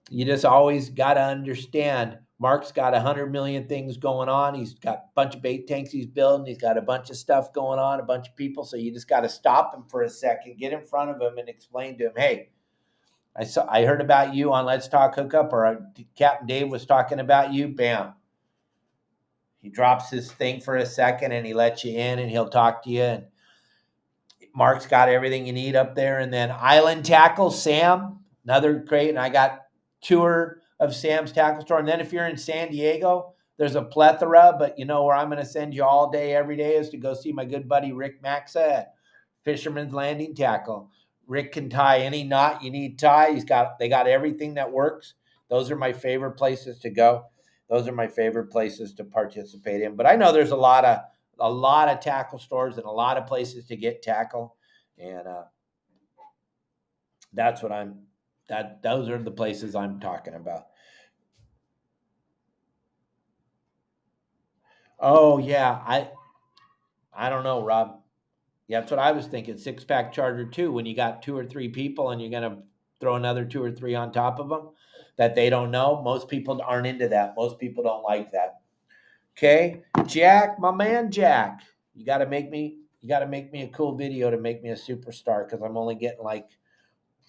S1: You just always got to understand, Mark's got 100 million things going on. He's got a bunch of bait tanks he's building. He's got a bunch of stuff going on, a bunch of people. So you just got to stop him for a second, get in front of him and explain to him, hey, I heard about you on Let's Talk Hookup, or Captain Dave was talking about you. Bam. He drops his thing for a second and he lets you in and he'll talk to you. And Mark's got everything you need up there. And then Island Tackle, Sam, another great. And I got tour of Sam's tackle store. And then if you're in San Diego, there's a plethora, but you know where I'm going to send you all day, every day is to go see my good buddy Rick Maxa at Fisherman's Landing Tackle. Rick can tie any knot you need tie. They got everything that works. Those are my favorite places to go. Those are my favorite places to participate in. But I know there's a lot of tackle stores and a lot of places to get tackle, and those are the places I'm talking about. Oh yeah, I don't know, Rob. Yeah, that's what I was thinking. 6-pack charter too. When you got 2 or 3 people and you're gonna throw another 2 or 3 on top of them that they don't know. Most people aren't into that. Most people don't like that. Okay, Jack, my man, Jack. You got to make me a cool video to make me a superstar, because I'm only getting like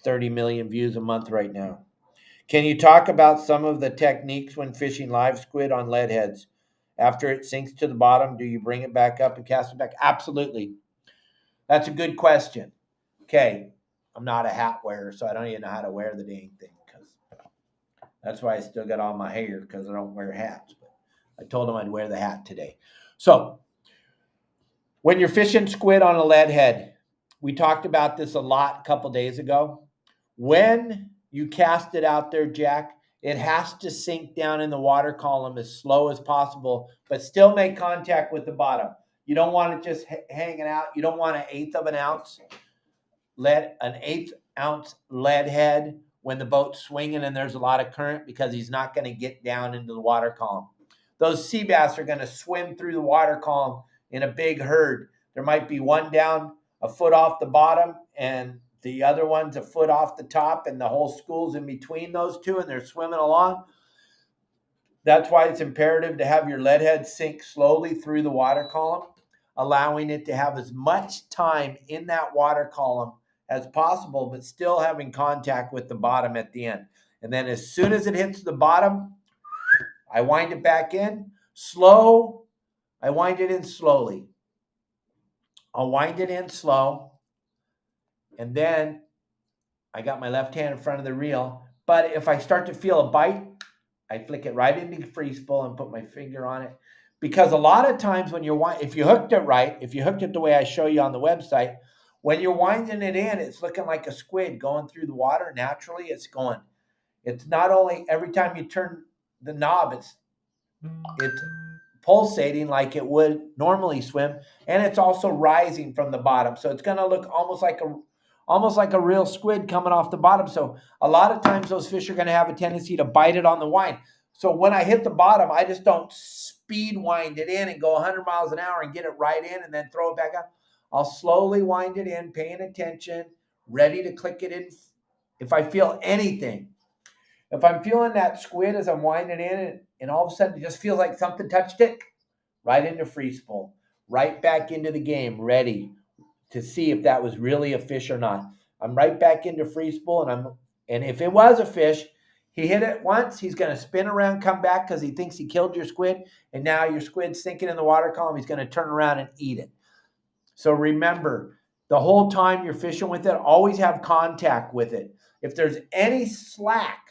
S1: 30 million views a month right now. Can you talk about some of the techniques when fishing live squid on lead heads? After it sinks to the bottom, do you bring it back up and cast it back? Absolutely. That's a good question. Okay, I'm not a hat wearer, so I don't even know how to wear the dang thing. That's why I still got all my hair, because I don't wear hats. But I told him I'd wear the hat today. So when you're fishing squid on a lead head, we talked about this a lot a couple days ago. When you cast it out there, Jack, it has to sink down in the water column as slow as possible, but still make contact with the bottom. You don't want it just hanging out. You don't want an eighth of an ounce lead head when the boat's swinging and there's a lot of current, because he's not going to get down into the water column. Those sea bass are going to swim through the water column in a big herd. There might be one down a foot off the bottom and the other one's a foot off the top, and the whole school's in between those two, and they're swimming along. That's why it's imperative to have your lead head sink slowly through the water column, allowing it to have as much time in that water column as possible, but still having contact with the bottom at the end. And then as soon as it hits the bottom, I wind it back in slow. I wind it in slowly. I'll wind it in slow. And then I got my left hand in front of the reel. But if I start to feel a bite, I flick it right into free spool and put my finger on it. Because a lot of times when if you hooked it right, if you hooked it the way I show you on the website, when you're winding it in, it's looking like a squid going through the water. Naturally, it's going. It's not only every time you turn the knob, it's pulsating like it would normally swim, and it's also rising from the bottom. So it's going to look almost like a real squid coming off the bottom. So a lot of times those fish are going to have a tendency to bite it on the wind. So when I hit the bottom, I just don't speed wind it in and go 100 miles an hour and get it right in and then throw it back up. I'll slowly wind it in, paying attention, ready to click it in if I feel anything. If I'm feeling that squid as I'm winding in and all of a sudden it just feels like something touched it, right into free spool, right back into the game, ready to see if that was really a fish or not. I'm right back into free spool, and if it was a fish, he hit it once, he's going to spin around, come back because he thinks he killed your squid, and now your squid's sinking in the water column. He's going to turn around and eat it. So remember, the whole time you're fishing with it, always have contact with it. If there's any slack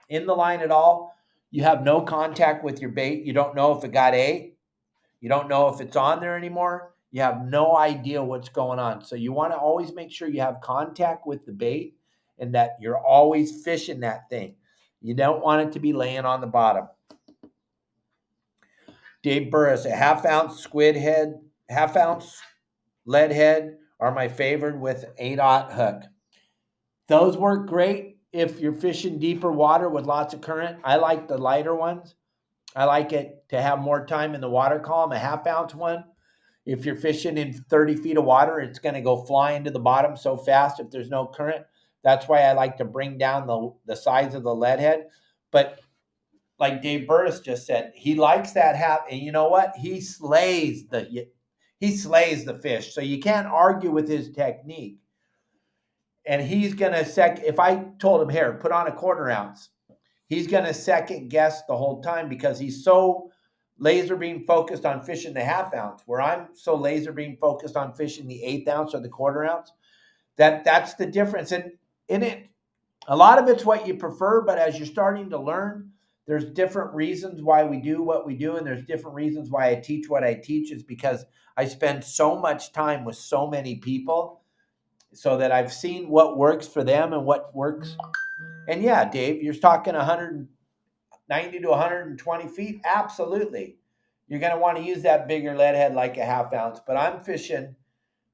S1: in the line at all, you have no contact with your bait. You don't know if it got ate. You don't know if it's on there anymore. You have no idea what's going on. So you want to always make sure you have contact with the bait and that you're always fishing that thing. You don't want it to be laying on the bottom. Dave Burris, a half-ounce squid head, half-ounce lead head are my favorite with 8/0 hook. Those work great if you're fishing deeper water with lots of current. I like the lighter ones. I like it to have more time in the water column. A half-ounce one, if you're fishing in 30 feet of water, it's going to go flying to the bottom so fast if there's no current. That's why I like to bring down the size of the lead head. But like Dave Burris just said, he likes that half, and you know what? He slays the fish. So you can't argue with his technique. And he's going to if I told him, here, put on a 1/4 ounce, he's going to second guess the whole time because he's so laser beam focused on fishing the half-ounce, where I'm so laser beam focused on fishing the 1/8 ounce or the 1/4 ounce. That's the difference. And in it, a lot of it's what you prefer, but as you're starting to learn, there's different reasons why we do what we do, and there's different reasons why I teach what I teach, is because I spend so much time with so many people so that I've seen what works for them and what works. And yeah, Dave, you're talking 190 to 120 feet. Absolutely. You're going to want to use that bigger lead head like a half-ounce, but I'm fishing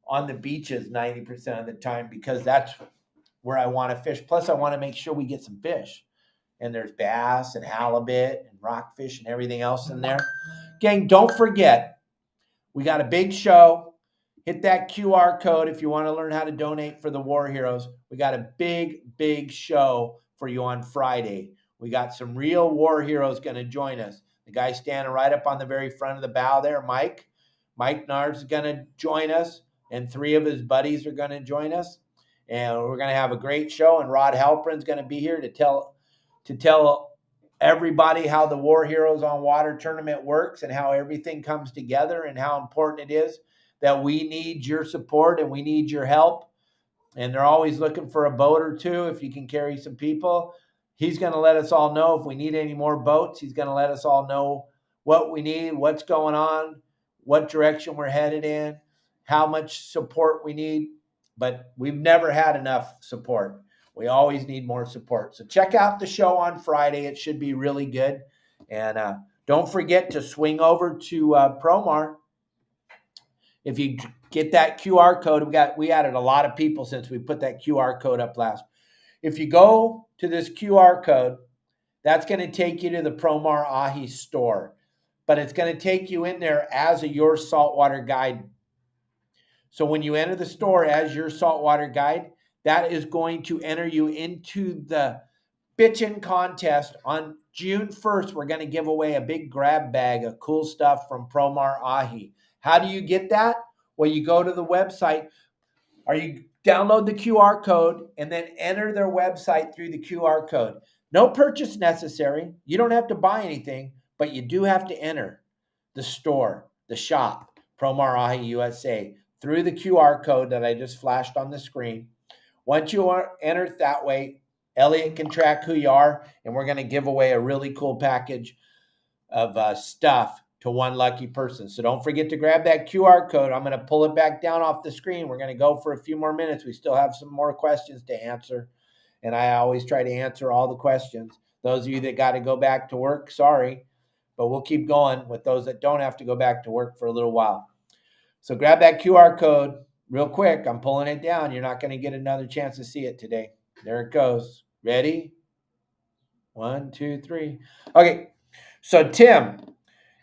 S1: on the beaches 90% of the time because that's where I want to fish. Plus, I want to make sure we get some fish. And there's bass and halibut and rockfish and everything else in there. Gang, don't forget, we got a big show. Hit that QR code if you want to learn how to donate for the War Heroes. We got a big, big show for you on Friday. We got some real war heroes going to join us. The guy standing right up on the very front of the bow there, Mike. Mike Nard's is going to join us, and 3 of his buddies are going to join us. And we're going to have a great show, and Rod Halperin's going to be here to tell everybody how the War Heroes on Water tournament works and how everything comes together and how important it is that we need your support and we need your help. And they're always looking for a boat or two if you can carry some people. He's going to let us all know if we need any more boats. He's going to let us all know what we need, what's going on, what direction we're headed in, how much support we need. But we've never had enough support. We always need more support. So check out the show on Friday. It should be really good. And don't forget to swing over to Promar. If you get that QR code, we added a lot of people since we put that QR code up last. If you go to this QR code, that's going to take you to the Promar Ahi store. But it's going to take you in there as a Your Saltwater guide. So when you enter the store as Your Saltwater guide, that is going to enter you into the Bitchin' contest on June 1st. We're going to give away a big grab bag of cool stuff from Promar Ahi. How do you get that? Well, you go to the website, or you download the QR code and then enter their website through the QR code. No purchase necessary. You don't have to buy anything, but you do have to enter the store, the shop, Promar Ahi USA, through the QR code that I just flashed on the screen. Once you enter it that way, Elliot can track who you are, and we're going to give away a really cool package of stuff to one lucky person. So don't forget to grab that QR code. I'm going to pull it back down off the screen. We're going to go for a few more minutes. We still have some more questions to answer, and I always try to answer all the questions. Those of you that got to go back to work, sorry, but we'll keep going with those that don't have to go back to work for a little while. So grab that QR code real quick. I'm pulling it down. You're not going to get another chance to see it today. There it goes. Ready? 1, 2, 3. Okay. So Tim,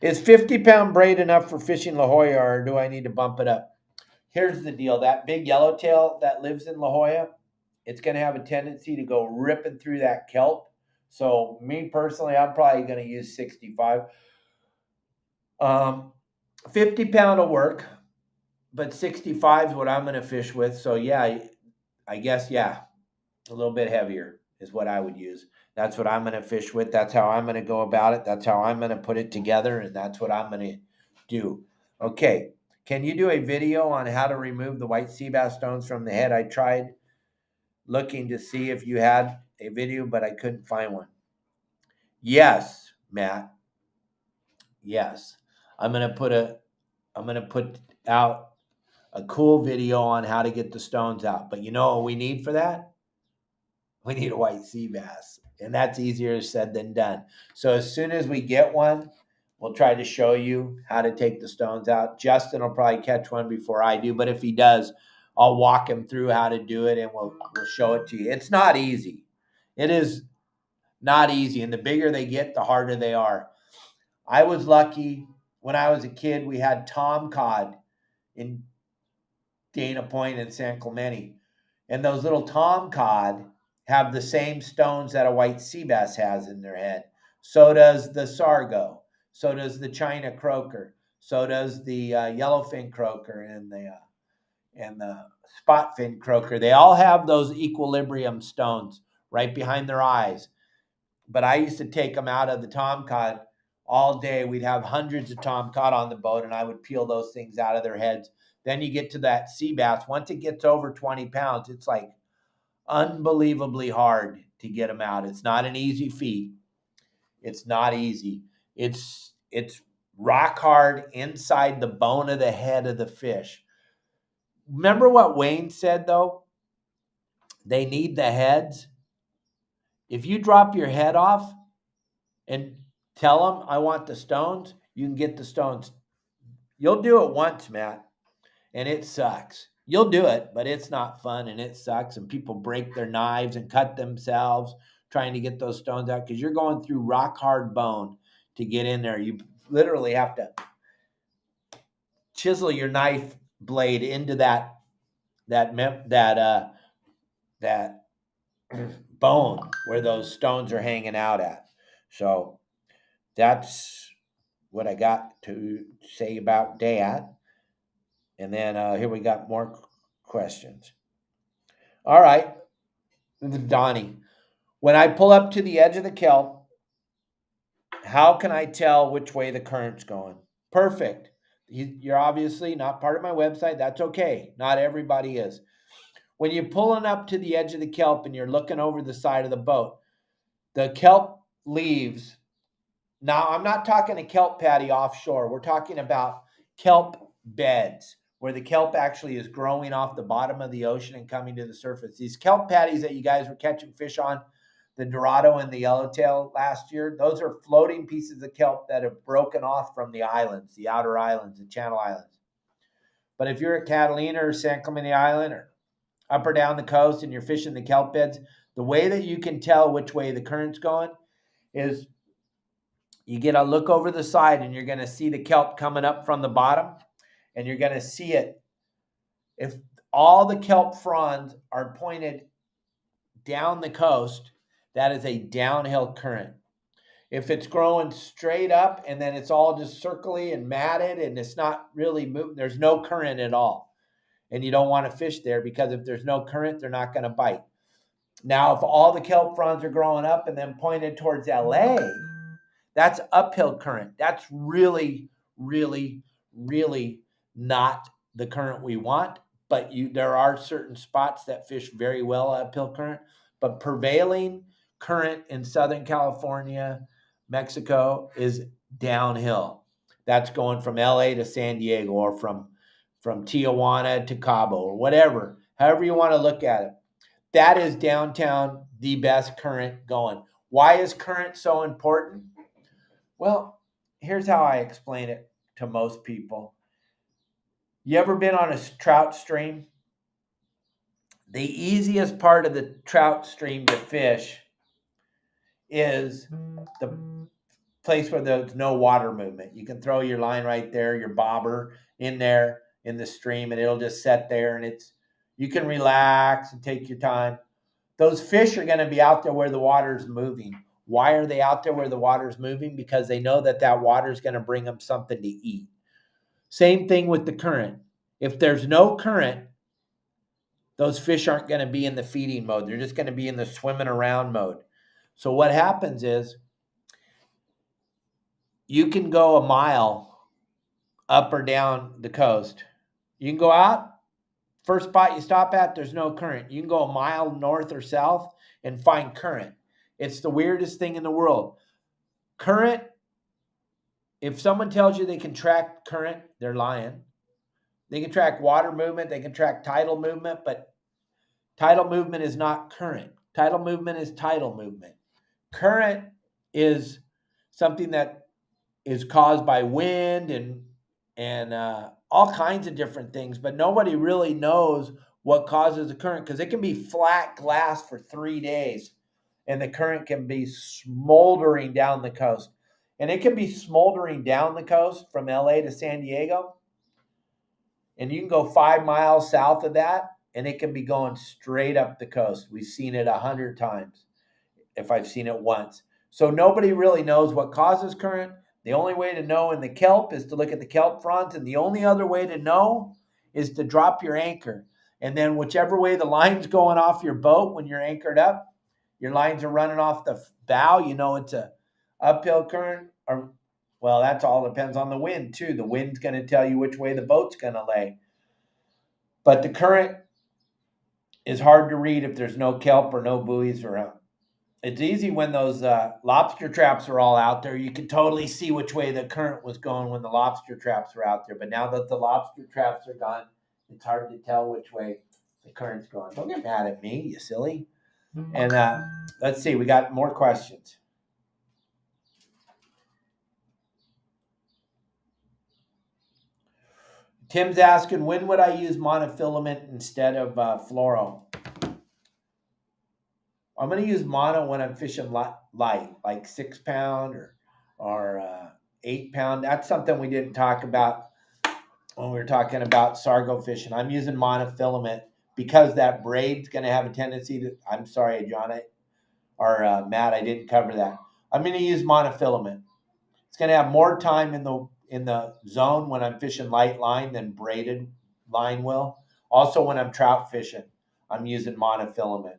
S1: is 50-pound braid enough for fishing La Jolla, or do I need to bump it up? Here's the deal. That big yellowtail that lives in La Jolla, it's going to have a tendency to go ripping through that kelp. So me personally, I'm probably going to use 65. 50-pound will work, but 65 is what I'm going to fish with. So yeah, I guess, yeah, a little bit heavier is what I would use. That's what I'm going to fish with. That's how I'm going to go about it. That's how I'm going to put it together, and that's what I'm going to do. Okay, can you do a video on how to remove the white sea bass stones from the head? I tried looking to see if you had a video, but I couldn't find one. Yes, Matt. Yes. I'm going to put out a cool video on how to get the stones out. But you know what we need for that? We need a white sea bass, and that's easier said than done. So as soon as we get one, we'll try to show you how to take the stones out. Justin will probably catch one before I do, but if he does, I'll walk him through how to do it, and we'll show it to you. It's not easy. It is not easy, and the bigger they get, the harder they are. I was lucky when I was a kid. We had tom cod in Dana Point and San Clemente, and those little tom cod have the same stones that a white sea bass has in their head. So does the sargo. So does the China croaker. So does the yellowfin croaker and the spotfin croaker. They all have those equilibrium stones right behind their eyes. But I used to take them out of the tomcod all day. We'd have hundreds of tomcod on the boat, and I would peel those things out of their heads. Then you get to that sea bass. Once it gets over 20 pounds, it's like unbelievably hard to get them out. It's not an easy feat. It's not easy. It's rock hard inside the bone of the head of the fish. Remember what Wayne said, though? They need the heads. If you drop your head off and tell them, I want the stones, you can get the stones. You'll do it once, Matt, and it sucks. You'll do it, but it's not fun, and it sucks, and people break their knives and cut themselves trying to get those stones out because you're going through rock hard bone to get in there. You literally have to chisel your knife blade into that bone where those stones are hanging out at. So that's what I got to say about that. And then here we got more questions. All right, Donnie. When I pull up to the edge of the kelp, how can I tell which way the current's going? Perfect. You're obviously not part of my website. That's okay. Not everybody is. When you're pulling up to the edge of the kelp and you're looking over the side of the boat, the kelp leaves. Now, I'm not talking a kelp patty offshore. We're talking about kelp beds where the kelp actually is growing off the bottom of the ocean and coming to the surface. These kelp patties that you guys were catching fish on, the Dorado and the Yellowtail last year, those are floating pieces of kelp that have broken off from the islands, the outer islands, the Channel Islands. But if you're at Catalina or San Clemente Island or up or down the coast and you're fishing the kelp beds, the way that you can tell which way the current's going is you get a look over the side and you're going to see the kelp coming up from the bottom, and you're going to see it. If all the kelp fronds are pointed down the coast, that is a downhill current. If it's growing straight up and then it's all just circly and matted and it's not really moving, there's no current at all. And you don't want to fish there, because if there's no current, they're not going to bite. Now, if all the kelp fronds are growing up and then pointed towards LA, that's uphill current. That's really, really, really not the current we want. But there are certain spots that fish very well uphill current. But prevailing current in Southern California, Mexico, is downhill. That's going from LA to San Diego, or from Tijuana to Cabo, or whatever, however you want to look at it. That is downtown, the best current going. Why is current so important? Well, here's how I explain it to most people. You ever been on a trout stream? The easiest part of the trout stream to fish is the place where there's no water movement. You can throw your line right there, your bobber in there in the stream, and it'll just sit there, and you can relax and take your time. Those fish are going to be out there where the water's moving. Why are they out there where the water's moving? Because they know that water is going to bring them something to eat. Same thing with the current. If there's no current, those fish aren't going to be in the feeding mode. They're just going to be in the swimming around mode. So what happens is you can go a mile up or down the coast. You can go out. First spot you stop at, there's no current. You can go a mile north or south and find current. It's the weirdest thing in the world. Current, if someone tells you they can track current, they're lying. They can track water movement, they can track tidal movement, but tidal movement is not current. Tidal movement is tidal movement. Current is something that is caused by wind and all kinds of different things, but nobody really knows what causes a current, because it can be flat glass for 3 days and the current can be smoldering down the coast. And it can be smoldering down the coast from LA to San Diego. And you can go 5 miles south of that and it can be going straight up the coast. We've seen it 100 times, if I've seen it once. So nobody really knows what causes current. The only way to know in the kelp is to look at the kelp front, and the only other way to know is to drop your anchor. And then whichever way the line's going off your boat when you're anchored up, your lines are running off the bow, you know it's a uphill current, or, well, that's all depends on the wind too. The wind's going to tell you which way the boat's going to lay. But the current is hard to read if there's no kelp or no buoys around. It's easy when those lobster traps are all out there. You can totally see which way the current was going when the lobster traps were out there. But now that the lobster traps are gone, it's hard to tell which way the current's going. Don't get mad at me, you silly. And let's see, we got more questions. Tim's asking, when would I use monofilament instead of fluoro? I'm going to use mono when I'm fishing light, like 6 pound or 8 pound. That's something we didn't talk about when we were talking about sargo fishing. I'm using monofilament because that braid's going to have a tendency to, I'm sorry, John or Matt, I didn't cover that. I'm going to use monofilament. It's going to have more time in the zone when I'm fishing light line than braided line will. Also, when I'm trout fishing, I'm using monofilament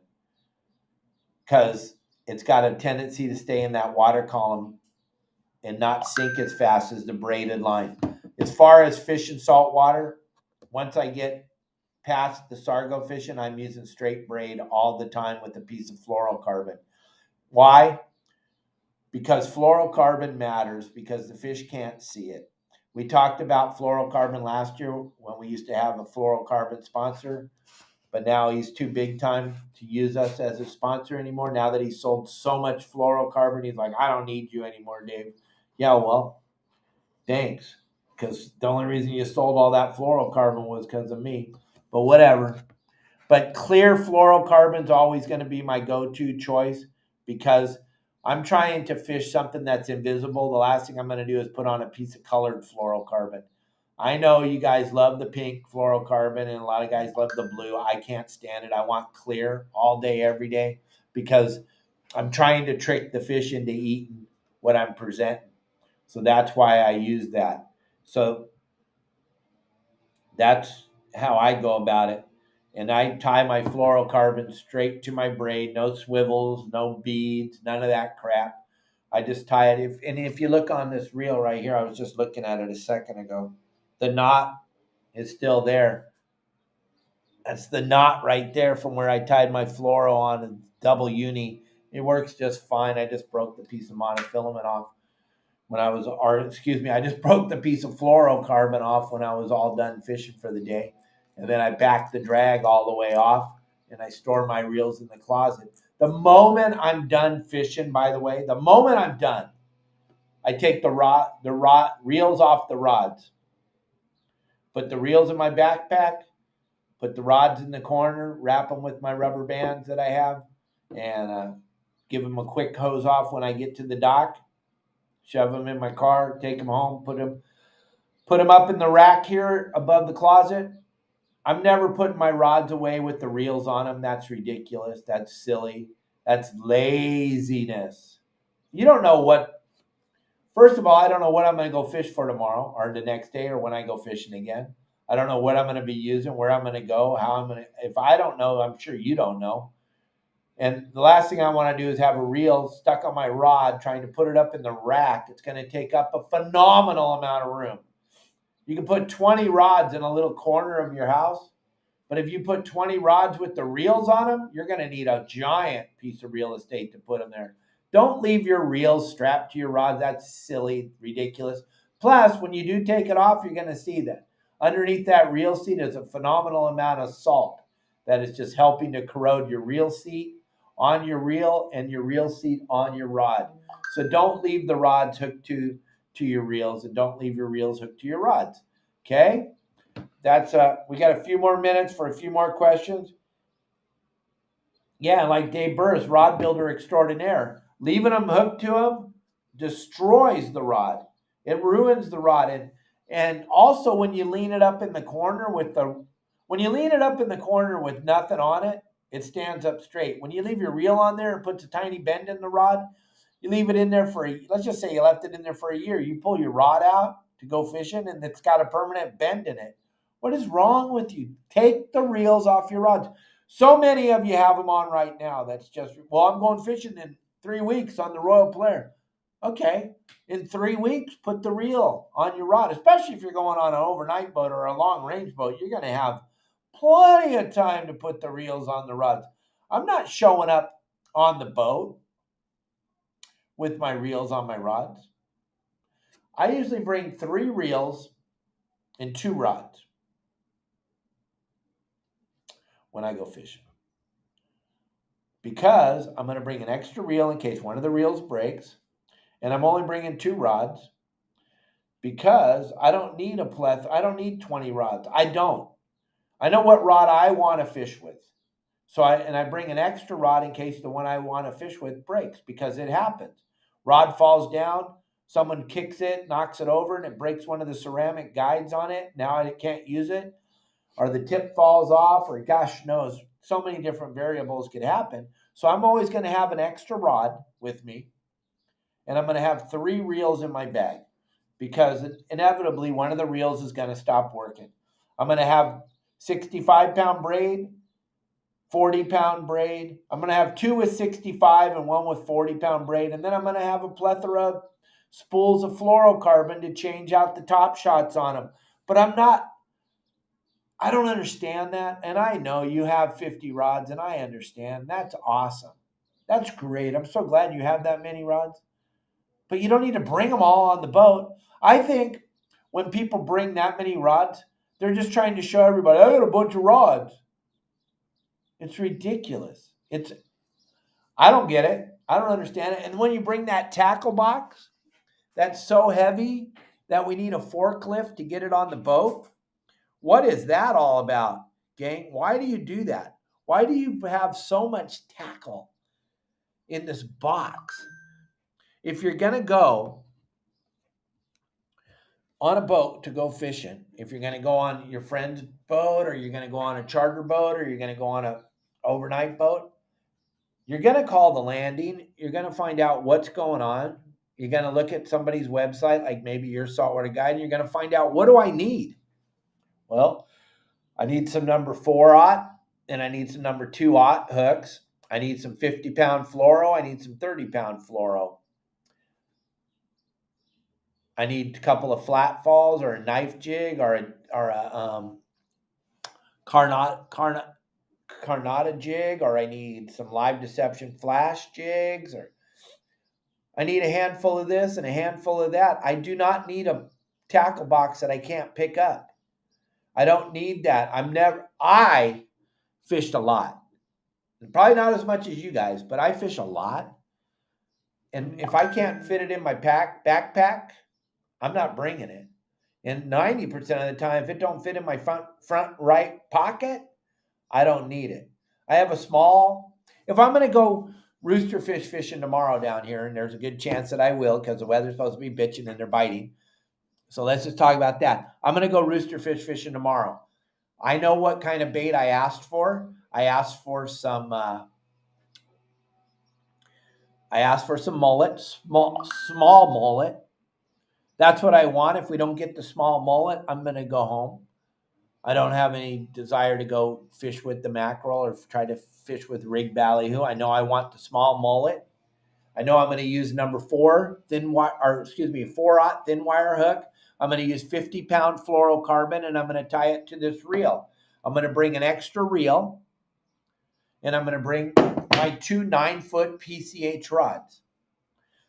S1: because it's got a tendency to stay in that water column and not sink as fast as the braided line. As far as fishing saltwater, once I get past the sargo fishing, I'm using straight braid all the time with a piece of fluorocarbon. Why? Because fluorocarbon matters because the fish can't see it. We talked about fluorocarbon last year when we used to have a fluorocarbon sponsor, but now he's too big time to use us as a sponsor anymore. Now that he's sold so much fluorocarbon, he's like, I don't need you anymore, Dave. Yeah, well, thanks. Because the only reason you sold all that fluorocarbon was because of me. But whatever. But clear fluorocarbon is always going to be my go-to choice because I'm trying to fish something that's invisible. The last thing I'm going to do is put on a piece of colored fluorocarbon. I know you guys love the pink fluorocarbon and a lot of guys love the blue. I can't stand it. I want clear all day, every day because I'm trying to trick the fish into eating what I'm presenting. So that's why I use that. So that's how I go about it. And I tie my fluorocarbon straight to my braid, no swivels, no beads, none of that crap. I just tie it. If you look on this reel right here, I was just looking at it a second ago. The knot is still there. That's the knot right there from where I tied my fluoro on a double uni. It works just fine. I just broke the piece of monofilament off when I was, or excuse me, I just broke the piece of fluorocarbon off when I was all done fishing for the day. And then I backed the drag all the way off and I store my reels in the closet. The moment I'm done fishing, by the way, the moment I'm done, I take the reels off the rods, put the reels in my backpack, put the rods in the corner, wrap them with my rubber bands that I have, and give them a quick hose off when I get to the dock, shove them in my car, take them home, put them up in the rack here above the closet. I'm never putting my rods away with the reels on them. That's ridiculous. That's silly. That's laziness. You don't know what, first of all, I don't know what I'm going to go fish for tomorrow or the next day or when I go fishing again. I don't know what I'm going to be using, where I'm going to go, how I'm going to, if I don't know, I'm sure you don't know. And the last thing I want to do is have a reel stuck on my rod trying to put it up in the rack. It's going to take up a phenomenal amount of room. You can put 20 rods in a little corner of your house, but if you put 20 rods with the reels on them, you're going to need a giant piece of real estate to put them there. Don't leave your reels strapped to your rods. That's silly, ridiculous. Plus, when you do take it off, you're going to see that underneath that reel seat is a phenomenal amount of salt that is just helping to corrode your reel seat on your reel and your reel seat on your rod. So don't leave the rods hooked to your reels and don't leave your reels hooked to your rods. Okay? That's we got a few more minutes for a few more questions. Yeah, like Dave Burris, rod builder extraordinaire. Leaving them hooked to him destroys the rod. It ruins the rod. And also when you lean it up in the corner with nothing on it, it stands up straight. When you leave your reel on there and puts a tiny bend in the rod, you leave it in there let's just say you left it in there for a year. You pull your rod out to go fishing and it's got a permanent bend in it. What is wrong with you? Take the reels off your rods. So many of you have them on right now. That's just, well, I'm going fishing in 3 weeks on the Royal Player. Okay, in 3 weeks, put the reel on your rod, especially if you're going on an overnight boat or a long range boat. You're going to have plenty of time to put the reels on the rods. I'm not showing up on the boat with my reels on my rods. I usually bring 3 reels and 2 rods when I go fishing, because I'm going to bring an extra reel in case one of the reels breaks, and I'm only bringing 2 rods because I don't need I don't need 20 rods. I don't. I know what rod I want to fish with. So I bring an extra rod in case the one I want to fish with breaks, because it happens. Rod falls down, someone kicks it, knocks it over, and it breaks one of the ceramic guides on it. Now I can't use it. Or the tip falls off, or gosh knows, so many different variables could happen. So I'm always going to have an extra rod with me, and I'm going to have 3 reels in my bag, because inevitably one of the reels is going to stop working. I'm going to have 65-pound braid, 40-pound braid. I'm going to have 2 with 65 and 1 with 40-pound braid, and then I'm going to have a plethora of spools of fluorocarbon to change out the top shots on them. But I don't understand that. And I know you have 50 rods, and I understand. That's awesome. That's great. I'm so glad you have that many rods. But you don't need to bring them all on the boat. I think when people bring that many rods, they're just trying to show everybody, I got a bunch of rods. It's ridiculous. I don't get it. I don't understand it. And when you bring that tackle box, that's so heavy that we need a forklift to get it on the boat. What is that all about, gang? Why do you do that? Why do you have so much tackle in this box? If you're going to go on a boat to go fishing, if you're going to go on your friend's boat, or you're going to go on a charter boat, or you're going to go on a overnight boat, you're going to call the landing. You're going to find out what's going on. You're going to look at somebody's website, like maybe Your Saltwater Guide, and you're going to find out, what do I need? Well, I need some number 4/0, and I need some number 2/0 hooks. I need some 50-pound fluoro. I need some 30-pound fluoro. I need a couple of flat falls, or a knife jig, or a carnata jig, or I need some live deception flash jigs, or I need a handful of this and a handful of that. I do not need a tackle box that I can't pick up. I don't need that. I fished a lot. Probably not as much as you guys, but I fish a lot. And if I can't fit it in my backpack, I'm not bringing it. And 90% of the time, if it don't fit in my front right pocket, I don't need it. I have a small, if I'm going to go rooster fish fishing tomorrow down here, and there's a good chance that I will because the weather's supposed to be bitching and they're biting. So let's just talk about that. I'm going to go rooster fish fishing tomorrow. I know what kind of bait I asked for. I asked for some mullet, small mullet. That's what I want. If we don't get the small mullet, I'm going to go home. I don't have any desire to go fish with the mackerel or try to fish with rig ballyhoo. I know I want the small mullet. I know I'm going to use number 4 4/0 thin wire hook. I'm going to use 50-pound fluorocarbon, and I'm going to tie it to this reel. I'm going to bring an extra reel, and I'm going to bring my 2 9-foot PCH rods,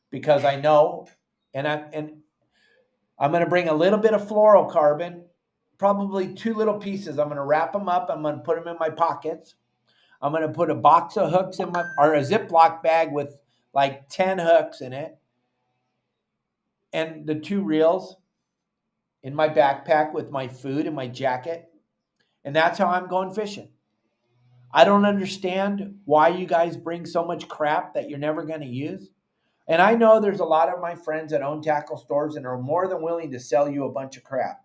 S1: because I know, and I'm going to bring a little bit of fluorocarbon, probably 2 little pieces. I'm going to wrap them up. I'm going to put them in my pockets. I'm going to put a box of hooks or a Ziploc bag with like 10 hooks in it, and the 2 reels in my backpack with my food and my jacket. And that's how I'm going fishing. I don't understand why you guys bring so much crap that you're never going to use. And I know there's a lot of my friends that own tackle stores and are more than willing to sell you a bunch of crap.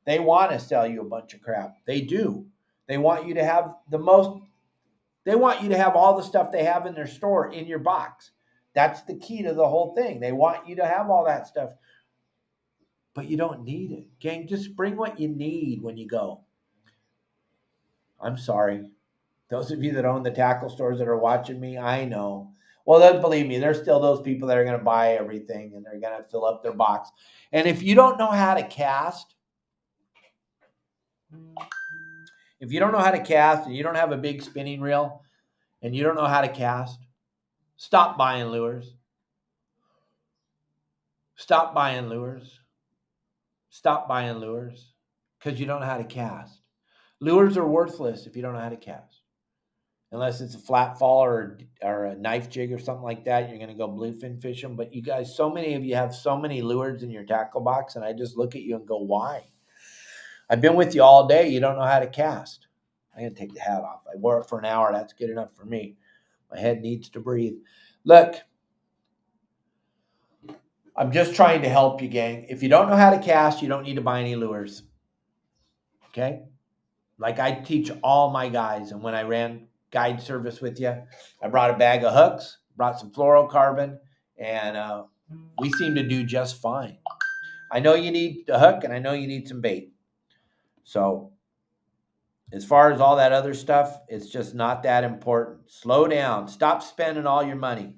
S1: They want to sell you a bunch of crap. They do. They want you to have they want you to have all the stuff they have in their store in your box. That's the key to the whole thing. They want you to have all that stuff. But you don't need it. Gang, just bring what you need when you go. I'm sorry. Those of you that own the tackle stores that are watching me, I know. Well, believe me, there's still those people that are going to buy everything and they're going to fill up their box. And if you don't know how to cast, and you don't have a big spinning reel and you don't know how to cast, stop buying lures. Stop buying lures. Stop buying lures because you don't know how to cast. Lures are worthless if you don't know how to cast. Unless it's a flat fall or a knife jig or something like that, you're going to go bluefin fishing. But you guys, so many of you have so many lures in your tackle box, and I just look at you and go, why? I've been with you all day. You don't know how to cast. I'm going to take the hat off. I wore it for an hour. That's good enough for me. My head needs to breathe. Look, I'm just trying to help you, gang. If you don't know how to cast, you don't need to buy any lures. Okay? Like I teach all my guys, and when I ran guide service with you, I brought a bag of hooks, brought some fluorocarbon, and we seem to do just fine. I know you need a hook, and I know you need some bait. So as far as all that other stuff, it's just not that important. Slow down. Stop spending all your money.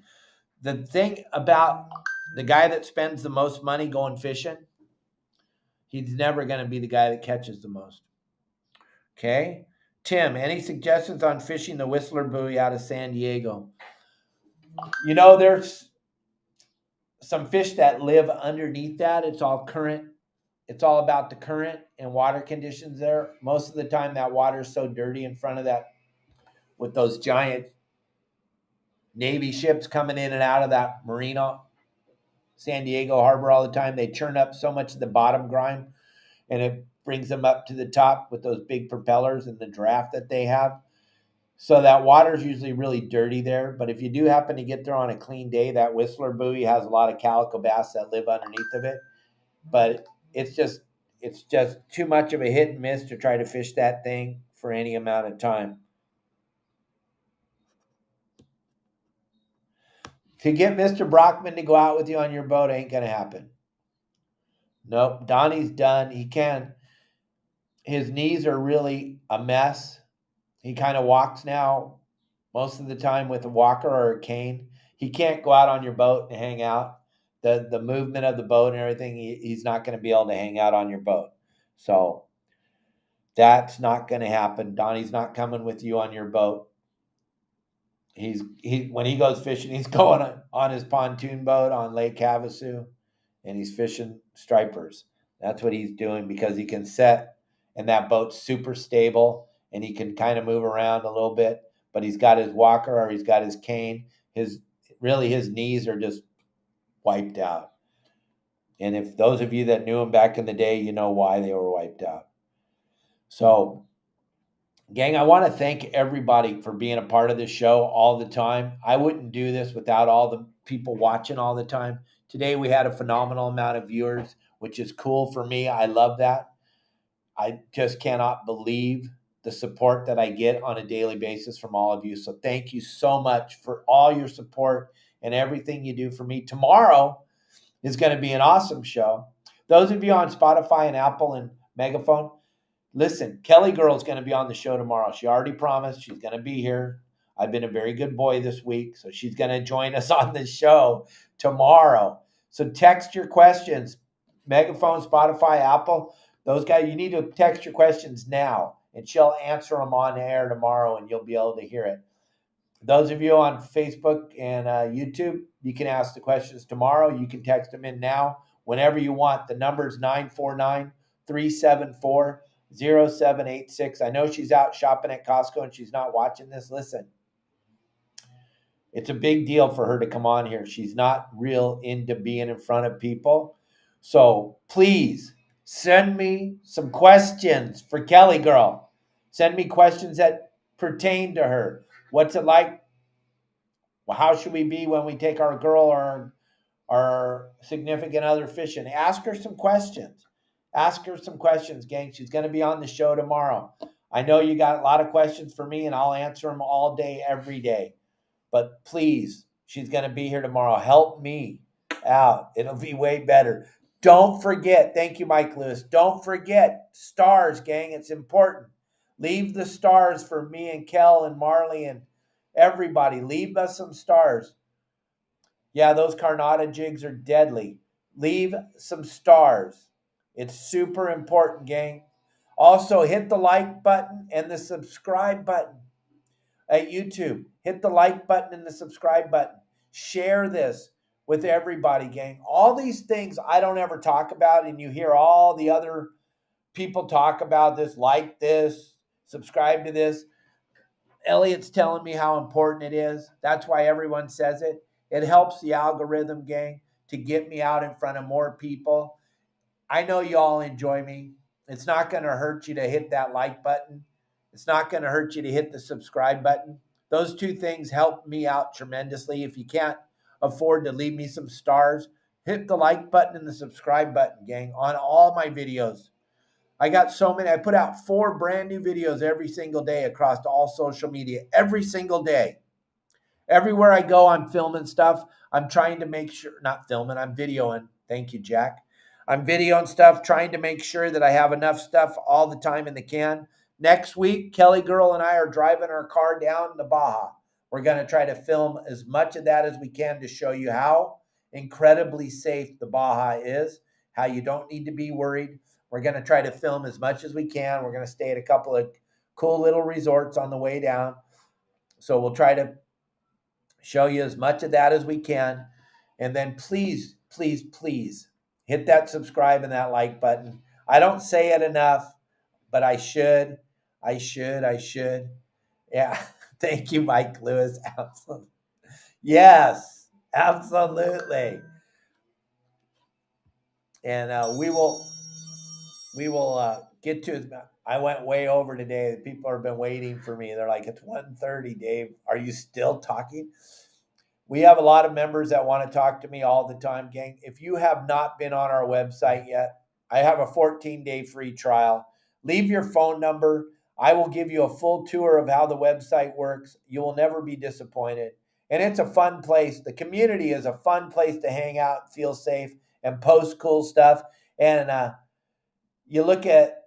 S1: The thing about the guy that spends the most money going fishing, he's never going to be the guy that catches the most. Okay? Tim, any suggestions on fishing the Whistler buoy out of San Diego? You know, there's some fish that live underneath that. It's all current it's all about the current and water conditions there. Most of the time, that water is so dirty in front of that with those giant Navy ships coming in and out of that marina, San Diego Harbor all the time. They churn up so much of the bottom grime and it brings them up to the top with those big propellers and the draft that they have. So that water is usually really dirty there. But if you do happen to get there on a clean day, that Whistler buoy has a lot of calico bass that live underneath of it. But it's just too much of a hit and miss to try to fish that thing for any amount of time. To get Mr. Brockman to go out with you on your boat ain't going to happen. Nope. Donnie's done. He can. His knees are really a mess. He kind of walks now most of the time with a walker or a cane. He can't go out on your boat and hang out. The movement of the boat and everything, he's not going to be able to hang out on your boat. So that's not going to happen. Donnie's not coming with you on your boat. When he goes fishing, he's going on his pontoon boat on Lake Havasu, and he's fishing stripers. That's what he's doing because he can set, and that boat's super stable, and he can kind of move around a little bit. But he's got his walker or he's got his cane. His knees are just wiped out. And if those of you that knew him back in the day, you know why they were wiped out. So, gang, I want to thank everybody for being a part of this show all the time. I wouldn't do this without all the people watching all the time. Today we had a phenomenal amount of viewers, which is cool for me. I love that. I just cannot believe the support that I get on a daily basis from all of you. So thank you so much for all your support and everything you do for me. Tomorrow is going to be an awesome show. Those of you on Spotify and Apple and Megaphone, listen, Kelly Girl is going to be on the show tomorrow. She already promised she's going to be here. I've been a very good boy this week, so she's going to join us on the show tomorrow. So text your questions. Megaphone, Spotify, Apple, those guys, you need to text your questions now, and she'll answer them on air tomorrow, and you'll be able to hear it. Those of you on Facebook and YouTube, you can ask the questions tomorrow. You can text them in now whenever you want. The number is 949-374-0786. I know she's out shopping at Costco and she's not watching this. Listen, it's a big deal for her to come on here. She's not real into being in front of people. So please send me some questions for Kelly Girl. Send me questions that pertain to her. What's it like? Well, how should we be when we take our girl or our significant other fishing? Ask her some questions. Ask her some questions, gang. She's going to be on the show tomorrow. I know you got a lot of questions for me, and I'll answer them all day, every day. But please, she's going to be here tomorrow. Help me out. It'll be way better. Don't forget. Thank you, Mike Lewis. Don't forget stars, gang. It's important. Leave the stars for me and Kel and Marley and everybody. Leave us some stars. Yeah, those Carnata jigs are deadly. Leave some stars. It's super important, gang. Also, hit the like button and the subscribe button at YouTube. Hit the like button and the subscribe button. Share this with everybody, gang. All these things I don't ever talk about, and you hear all the other people talk about this, like this, subscribe to this. Elliot's telling me how important it is. That's why everyone says it. It helps the algorithm, gang, to get me out in front of more people. I know you all enjoy me. It's not going to hurt you to hit that like button. It's not going to hurt you to hit the subscribe button. Those two things help me out tremendously. If you can't afford to leave me some stars, hit the like button and the subscribe button, gang, on all my videos. I got so many. I put out 4 brand new videos every single day across all social media, every single day. Everywhere I go, I'm filming stuff. I'm trying to make sure, not filming, I'm videoing. Thank you, Jack. I'm videoing stuff, trying to make sure that I have enough stuff all the time in the can. Next week, Kelly Girl and I are driving our car down to Baja. We're going to try to film as much of that as we can to show you how incredibly safe the Baja is, how you don't need to be worried. We're going to try to film as much as we can. We're going to stay at a couple of cool little resorts on the way down. So we'll try to show you as much of that as we can. And then please, please, please, hit that subscribe and that like button. I don't say it enough, but I should. I should. Yeah. Thank you, Mike Lewis. Absolutely. Yes, absolutely. And we will get to it. I went way over today. People have been waiting for me. They're like, it's 1:30, Dave. Are you still talking? We have a lot of members that want to talk to me all the time, gang. If you have not been on our website yet, I have a 14-day free trial. Leave your phone number. I will give you a full tour of how the website works. You will never be disappointed. And it's a fun place. The community is a fun place to hang out, feel safe, and post cool stuff. And you look at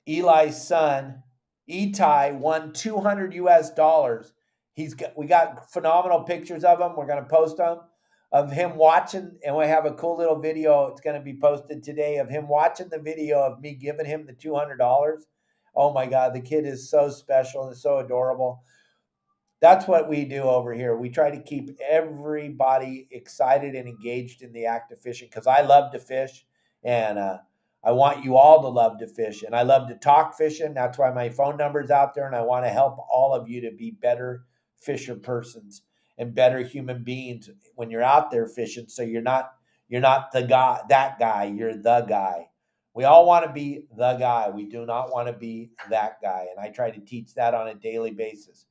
S1: Eli's son, Itai, won $200. We got phenomenal pictures of him. We're going to post them of him watching, and we have a cool little video. It's going to be posted today of him watching the video of me giving him the $200. Oh my God, the kid is so special and so adorable. That's what we do over here. We try to keep everybody excited and engaged in the act of fishing because I love to fish, and I want you all to love to fish, and I love to talk fishing. That's why my phone number is out there, and I want to help all of you to be better fisher persons and better human beings when you're out there fishing. So you're not the guy, that guy. You're the guy. We all want to be the guy. We do not want to be that guy, and I try to teach that on a daily basis.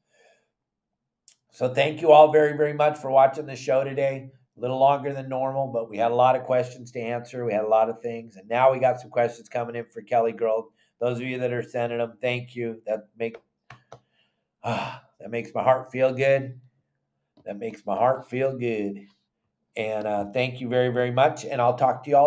S1: So thank you all very, very much for watching the show today. A little longer than normal, but we had a lot of questions to answer. We had a lot of things. And now we got some questions coming in for Kelly Grove. Those of you that are sending them, thank you. That makes my heart feel good. That makes my heart feel good. And thank you very, very much. And I'll talk to you all tomorrow.